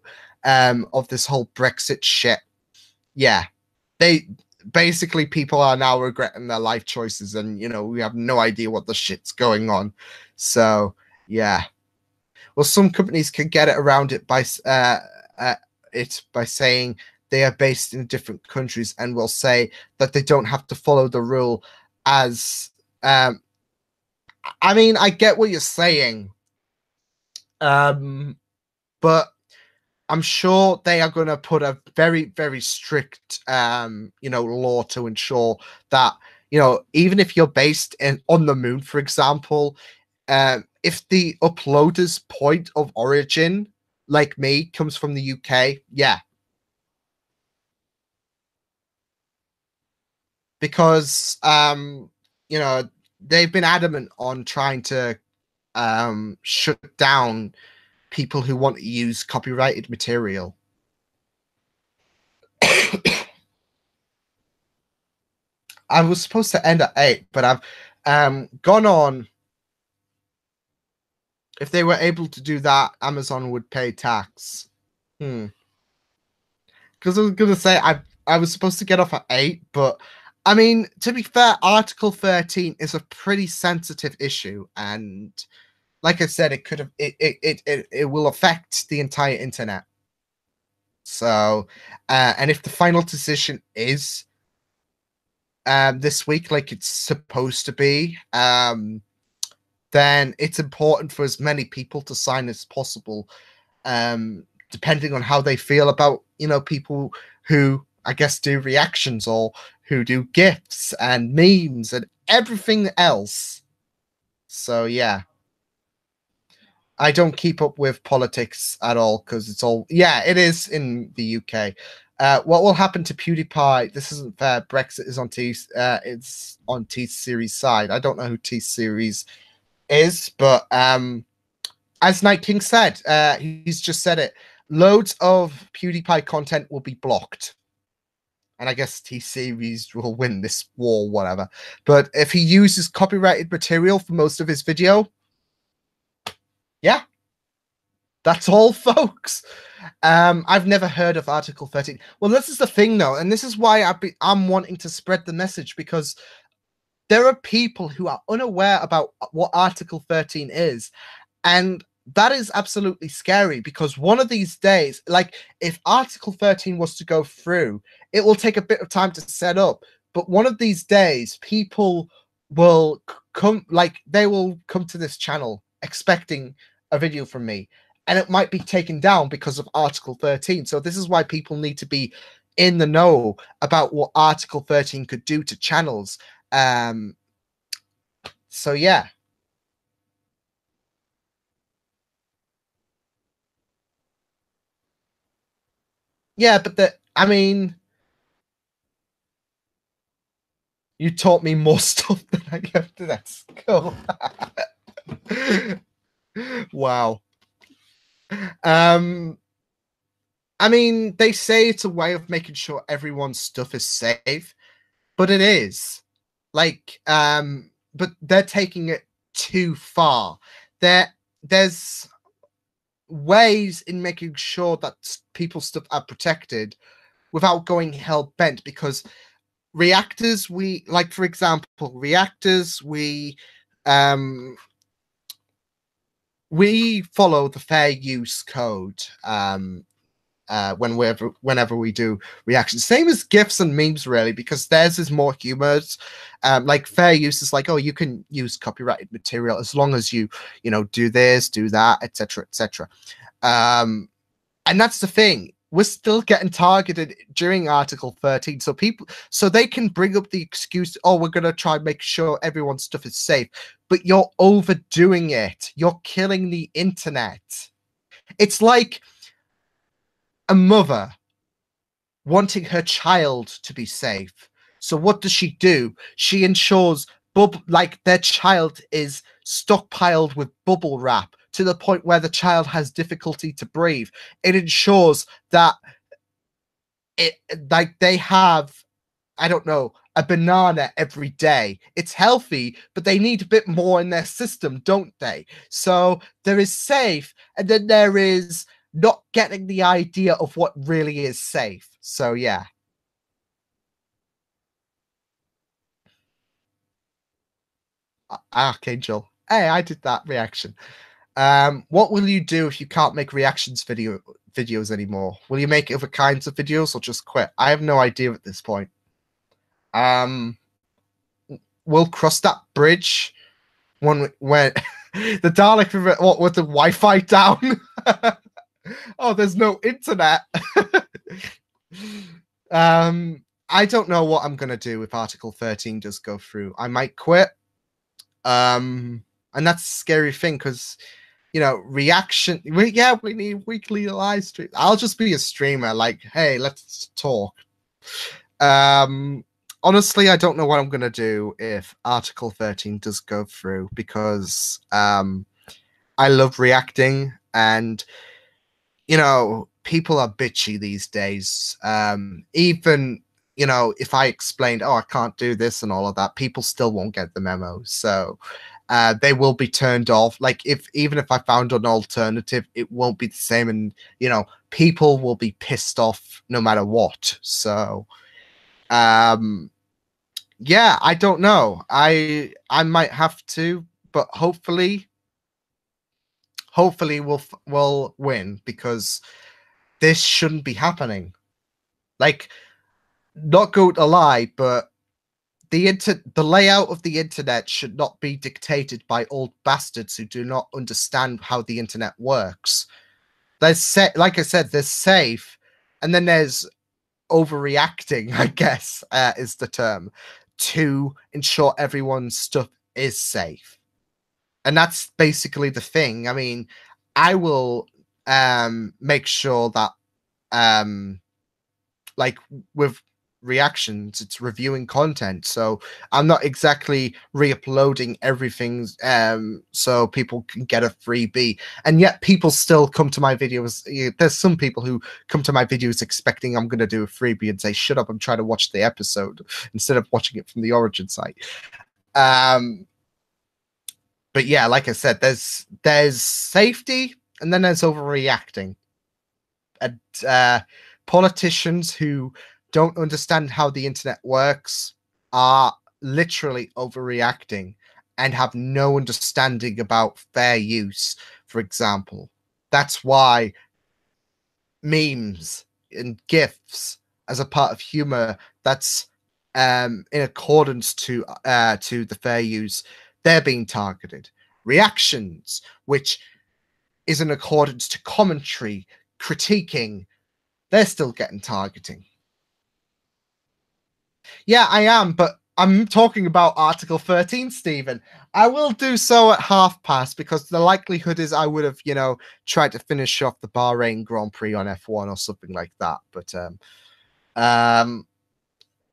of this whole Brexit shit. Yeah, basically people are now regretting their life choices, and we have no idea what the shit's going on. So yeah. Well, some companies can get it around it by saying they are based in different countries, and will say that they don't have to follow the rule as. I mean, I get what you're saying, but I'm sure they are going to put a very, very strict, law to ensure that, even if you're based on the moon, for example, if the uploader's point of origin, like me, comes from the UK, yeah. Because, they've been adamant on trying to shut down people who want to use copyrighted material. I was supposed to end at 8, but I've gone on. If they were able to do that, Amazon would pay tax. Because I was gonna say I was supposed to get off at 8, but I mean, to be fair, Article 13 is a pretty sensitive issue, and like I said, it will affect the entire internet. So, and if the final decision is this week, like it's supposed to be, then it's important for as many people to sign as possible, depending on how they feel about, people who, I guess, do reactions or who do GIFs and memes and everything else. So, yeah. I don't keep up with politics at all because it's all, yeah, it is in the UK. What will happen to PewDiePie? This isn't fair. Brexit is on it's on T Series side. I don't know who T Series is, but as Night King said, he's just said it. Loads of PewDiePie content will be blocked, and I guess T Series will win this war, whatever. But if he uses copyrighted material for most of his video, yeah, that's all, folks. I've never heard of Article 13. Well, this is the thing, though, and this is why I'm wanting to spread the message, because there are people who are unaware about what Article 13 is, and that is absolutely scary, because one of these days, like if Article 13 was to go through, it will take a bit of time to set up, but one of these days people will come, like they will come to this channel expecting a video from me, and it might be taken down because of Article 13. So this is why people need to be in the know about what Article 13 could do to channels. So yeah. Yeah, but I mean, you taught me more stuff than I gave to that school. Wow. I mean, they say it's a way of making sure everyone's stuff is safe, but it is. Like, but they're taking it too far. There's ways in making sure that people's stuff are protected without going hell bent, because reactors, for example, we follow the fair use code whenever we do reactions. Same as GIFs and memes, really, because theirs is more humorous. Like fair use is like, oh, you can use copyrighted material as long as you do this, do that, etc., etc. And that's the thing. We're still getting targeted during Article 13. So they can bring up the excuse, oh, we're going to try and make sure everyone's stuff is safe. But you're overdoing it. You're killing the internet. It's like a mother wanting her child to be safe. So what does she do? She ensures their child is stockpiled with bubble wrap to the point where the child has difficulty to breathe. It ensures that they have, I don't know, a banana every day. It's healthy, but they need a bit more in their system, don't they? So there is safe, and then there is not getting the idea of what really is safe. So yeah. Archangel. Hey, I did that reaction. What will you do if you can't make videos anymore? Will you make other kinds of videos or just quit? I have no idea at this point. We'll cross that bridge when the Dalek River. What with the Wi-Fi down? Oh, there's no internet. I don't know what I'm gonna do if Article 13 does go through. I might quit. And that's a scary thing because reaction. We need weekly live stream. I'll just be a streamer. Like, hey, let's talk. Honestly, I don't know what I'm gonna do if Article 13 does go through because I love reacting, and people are bitchy these days. Even if I explained, oh, I can't do this and all of that, people still won't get the memo. So they will be turned off. Like even if I found an alternative, it won't be the same, and people will be pissed off no matter what. So yeah, I don't know. I might have to, but hopefully we'll win because this shouldn't be happening. Like, not going to lie, but the layout of the internet should not be dictated by old bastards who do not understand how the internet works. Like I said, there's safe, and then there's overreacting, I guess, is the term, to ensure everyone's stuff is safe. And that's basically the thing. I mean, I will make sure that like with reactions, it's reviewing content, so I'm not exactly re-uploading everything so people can get a freebie, and yet people still come to my videos. There's some people who come to my videos expecting I'm going to do a freebie and say, shut up, I'm trying to watch the episode, instead of watching it from the origin site. But yeah, like I said, there's safety, and then there's overreacting, and politicians who don't understand how the internet works are literally overreacting and have no understanding about fair use, for example. That's why memes and GIFs as a part of humor that's in accordance to the fair use, they're being targeted. Reactions, which is in accordance to commentary, critiquing, they're still getting targeting. Yeah, I am, but I'm talking about Article 13, Stephen. I will do so at 1:30 because the likelihood is I would have, tried to finish off the Bahrain Grand Prix on F1 or something like that. But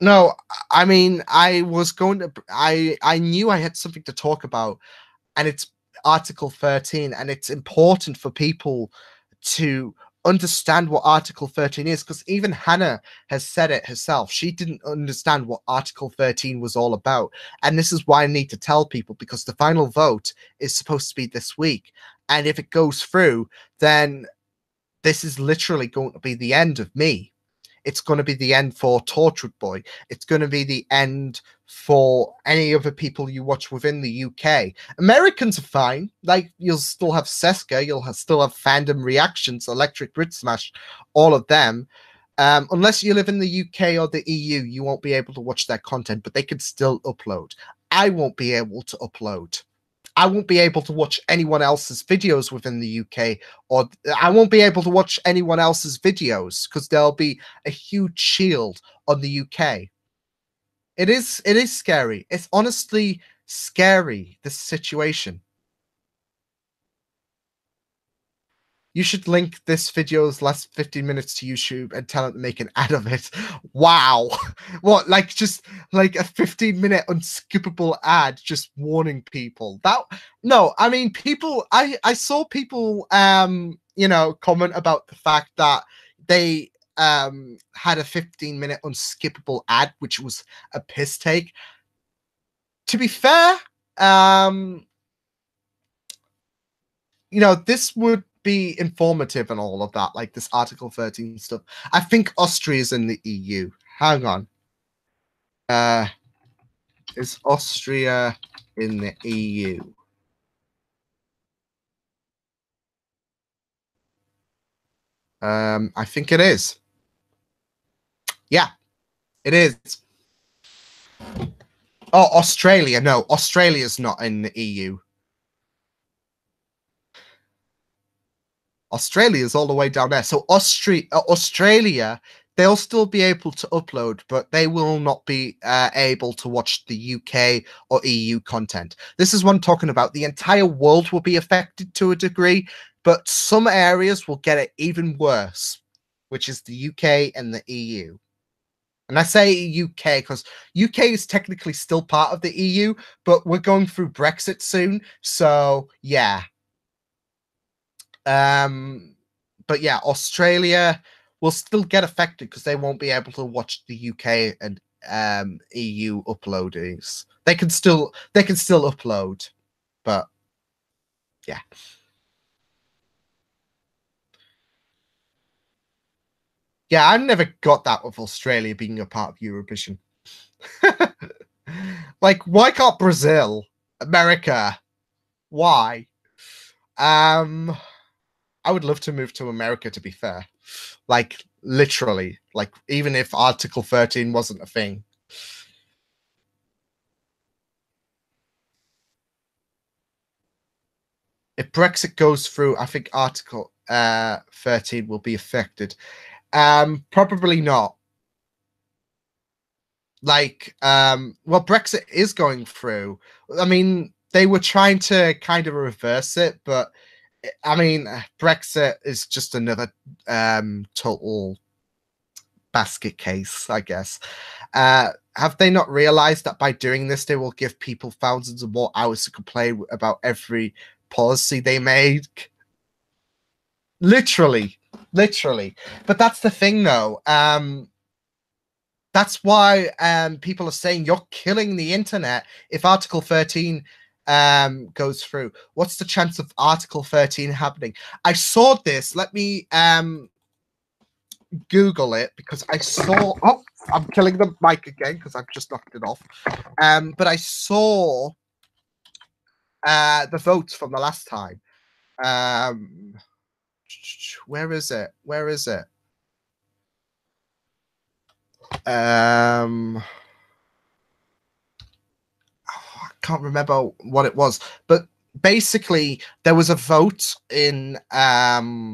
no, I mean, I was going to. I knew I had something to talk about, and it's Article 13, and it's important for people to understand what Article 13 is, because even Hannah has said it herself. She didn't understand what Article 13 was all about. And this is why I need to tell people, because the final vote is supposed to be this week. And if it goes through, then this is literally going to be the end of me. It's going to be the end for Tortured Boy. It's going to be the end for any other people you watch within the UK. Americans are fine. Like, you'll still have Seska, still have Fandom Reactions, Electric Brit Smash, all of them. Unless you live in the UK or the EU, you won't be able to watch their content, but they can still upload. I won't be able to upload. I won't be able to watch anyone else's videos within the UK, or I won't be able to watch anyone else's videos because there'll be a huge shield on the UK. It is scary. It's honestly scary, this situation. You should link this video's last 15 minutes to YouTube and tell them to make an ad of it. Wow. What, just a 15-minute unskippable ad just warning people? No, I mean, people, I saw people, comment about the fact that they had a 15-minute unskippable ad, which was a piss take. To be fair, this would be informative and all of that, like this Article 13 stuff. I think Austria's in the EU. Hang on. Is Austria in the EU? I think it is. Yeah, it is. Oh, Australia. No, Australia's not in the EU. Australia's all the way down there. So Australia, they'll still be able to upload, but they will not be able to watch the UK or EU content. This is what I'm talking about. The entire world will be affected to a degree, but some areas will get it even worse, which is the UK and the EU. And I say UK because UK is technically still part of the EU, but we're going through Brexit soon. So yeah. But yeah, Australia will still get affected because they won't be able to watch the UK and EU uploadings. They can still upload, but yeah. Yeah, I've never got that with Australia being a part of Eurovision. Like, why can't Brazil, America? Why? I would love to move to America, to be fair. Like, literally. Like, even if Article 13 wasn't a thing. If Brexit goes through, I think Article 13 will be affected. Probably not. Like, well, Brexit is going through. I mean, they were trying to kind of reverse it, but I mean, Brexit is just another total basket case, I guess. Have they not realized that by doing this, they will give people thousands of more hours to complain about every policy they make? Literally. But that's the thing, though. That's why people are saying you're killing the internet if Article 13 goes through. What's the chance of Article 13 happening? I saw this. Let me Google it because I saw. Oh, I'm killing the mic again because I've just knocked it off. But I saw the votes from the last time. Where is it? I can't remember what it was, but basically there was a vote in I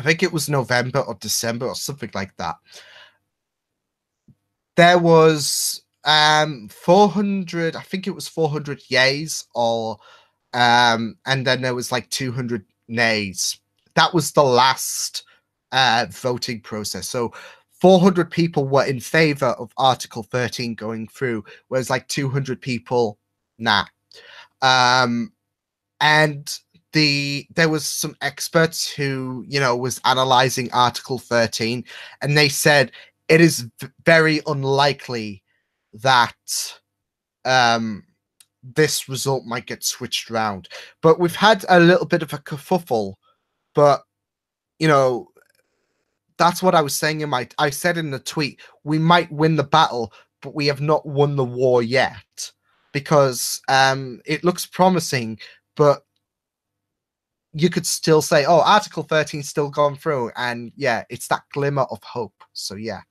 think it was November or December or something like that. There was 400, I think it was 400 yays, or and then there was like 200 nays. That was the last voting process. So 400 people were in favor of Article 13 going through, whereas like 200 people, nah. And there was some experts who, was analyzing Article 13, and they said it is very unlikely that this result might get switched around. But we've had a little bit of a kerfuffle, but that's what I was saying I said in the tweet, we might win the battle, but we have not won the war yet, because it looks promising, but you could still say, oh, Article 13 still gone through, and yeah, it's that glimmer of hope. So yeah,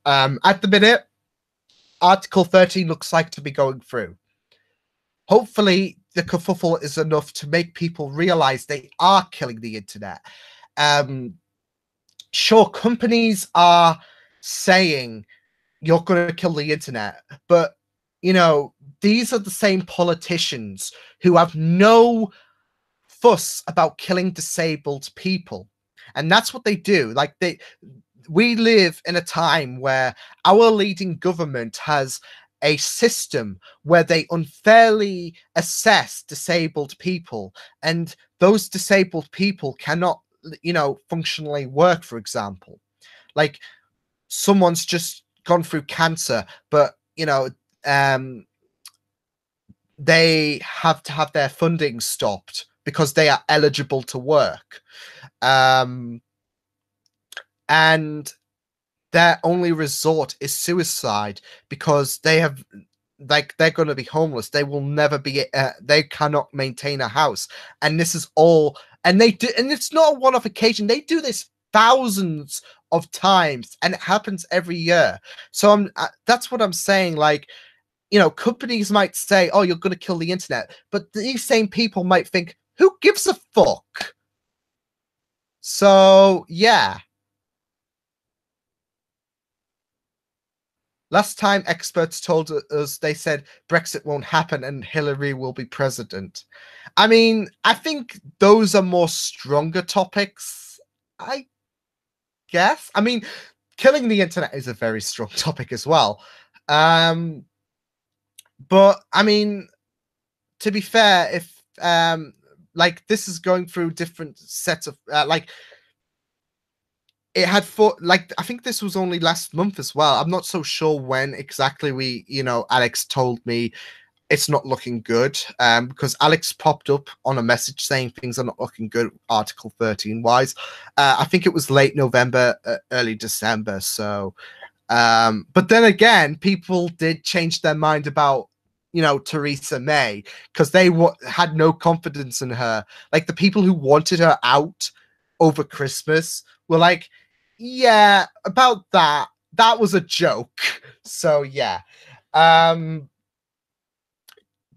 at the minute, Article 13 looks like to be going through. Hopefully the kerfuffle is enough to make people realize they are killing the internet. Sure, companies are saying you're going to kill the internet, but these are the same politicians who have no fuss about killing disabled people, and that's what they do. Like, we live in a time where our leading government has a system where they unfairly assess disabled people, and those disabled people cannot, functionally work. For example, like, someone's just gone through cancer, but they have to have their funding stopped because they are eligible to work. And their only resort is suicide because they have like they're going to be homeless. They will never be. They cannot maintain a house, and this is all. And they do, and it's not a one-off occasion. They do this thousands of times, and it happens every year. So that's what I'm saying. Like, companies might say, "Oh, you're going to kill the internet," but these same people might think, "Who gives a fuck?" So yeah. Last time experts told us, they said Brexit won't happen and Hillary will be president. I mean, I think those are more stronger topics, I guess. I mean, killing the internet is a very strong topic as well. But I mean, to be fair, if like this is going through different sets of like it had I think this was only last month as well. I'm not so sure when exactly Alex told me it's not looking good, because Alex popped up on a message saying things are not looking good Article 13 wise. I think it was late November, early December. So but then again, people did change their mind about Theresa May, because they had no confidence in her. Like, the people who wanted her out over Christmas were like, yeah, about that was a joke. So yeah.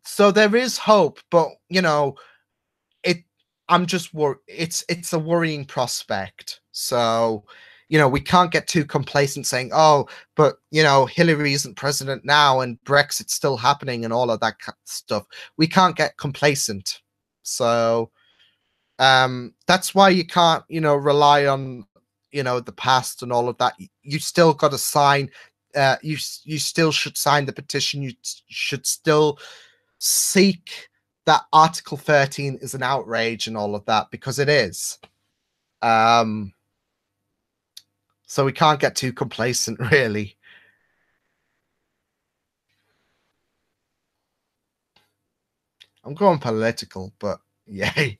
So there is hope, but it I'm just worried. It's a worrying prospect. So we can't get too complacent saying, oh, but Hillary isn't president now and Brexit's still happening and all of that stuff. We can't get complacent. So that's why you can't rely on the past and all of that. You still got to sign. You still should sign the petition. You should still seek that Article 13 is an outrage and all of that, because it is. So we can't get too complacent, really. I'm going political, but yay.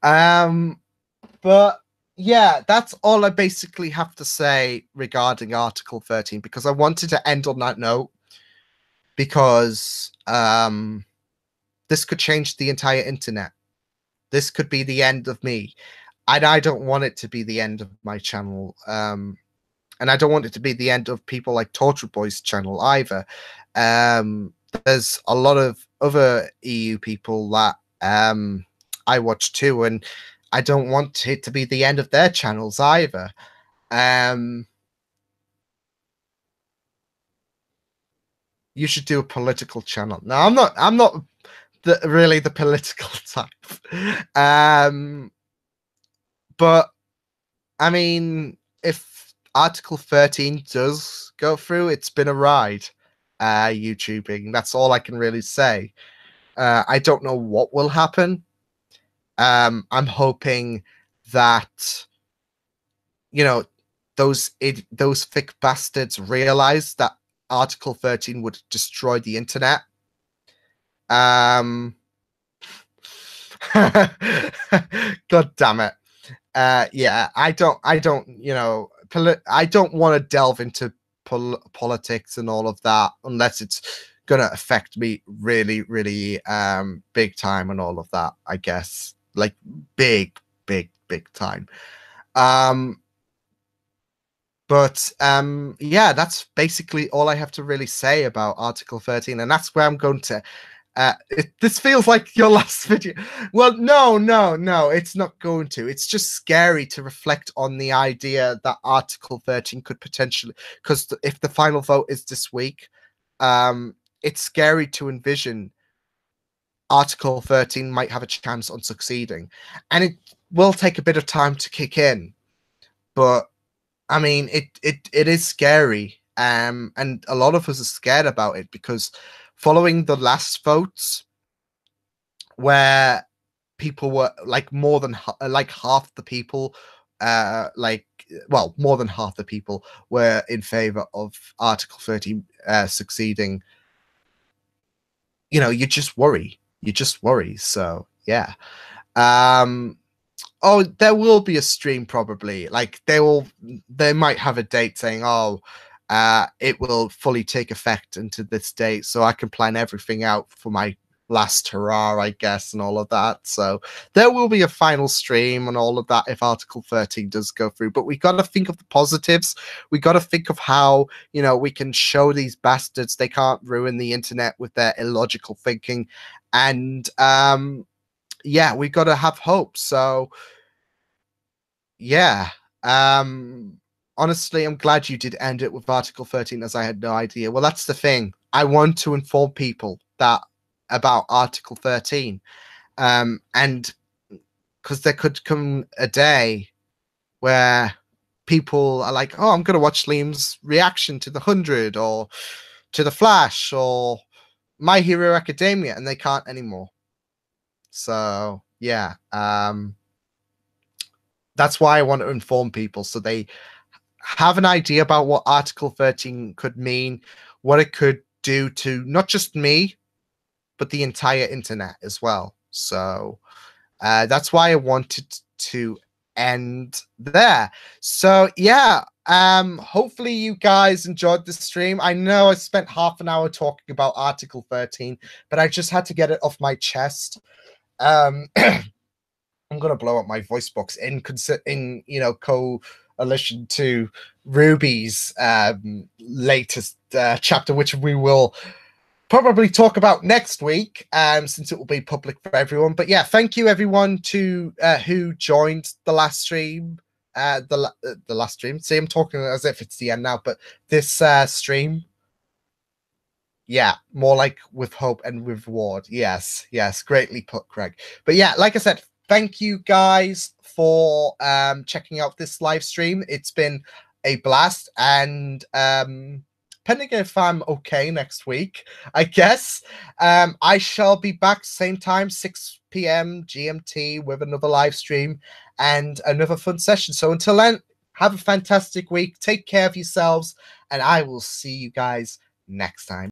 But yeah, that's all I basically have to say regarding Article 13, because I wanted to end on that note, because this could change the entire internet. This could be the end of me. And I don't want it to be the end of my channel. And I don't want it to be the end of people like Torture Boy's channel either. There's a lot of other EU people that I watch too, and I don't want it to be the end of their channels either. You should do a political channel. No, I'm not really the political type. But I mean, if Article 13 does go through, it's been a ride. YouTubing. That's all I can really say. I don't know what will happen. I'm hoping that those thick bastards realize that Article 13 would destroy the internet. God damn it. Yeah, I don't I don't want to delve into politics and all of that unless it's gonna affect me really, really big time and all of that, I guess. Like big time. But yeah, that's basically all I have to really say about Article 13, and that's where I'm going to this feels like your last video. Well, no, it's not going to. It's just scary to reflect on the idea that Article 13 could potentially, because if the final vote is this week, it's scary to envision Article 13 might have a chance on succeeding. And it will take a bit of time to kick in. But I mean, it is scary. And a lot of us are scared about it, because following the last votes, where people were like more than half the people, more than half the people were in favor of Article 13 succeeding. You just worry. So yeah. Oh, there will be a stream probably. Like they might have a date saying, oh, it will fully take effect into this date, so I can plan everything out for my last hurrah, I guess, and all of that. So there will be a final stream and all of that if Article 13 does go through. But we got to think of the positives. We got to think of how, you know, we can show these bastards they can't ruin the internet with their illogical thinking. And yeah, we got to have hope. So yeah. Honestly, I'm glad you did end it with Article 13, as I had no idea. Well, that's the thing. I want to inform people that about Article 13. And because there could come a day where people are like, oh, I'm going to watch Liam's reaction to the 100 or to the Flash or My Hero Academia, and they can't anymore. So yeah, that's why I want to inform people so they have an idea about what Article 13 could mean, what it could do to not just me, but the entire internet as well. So that's why I wanted to end there. So yeah, hopefully you guys enjoyed the stream. I know I spent half an hour talking about Article 13, but I just had to get it off my chest. I'm gonna blow up my voice box in you know, coalition to Ruby's latest chapter, which we will probably talk about next week, since it will be public for everyone. But yeah, thank you everyone to who joined the last stream. The last stream. See, I'm talking as if it's the end now, but this stream. Yeah, more like with hope and reward. Yes, yes, greatly put, Craig. But yeah, like I said, thank you guys for checking out this live stream. It's been a blast, and depending if I'm okay next week, I guess I shall be back same time, 6 p.m. GMT, with another live stream and another fun session. So until then, have a fantastic week. Take care of yourselves, and I will see you guys next time.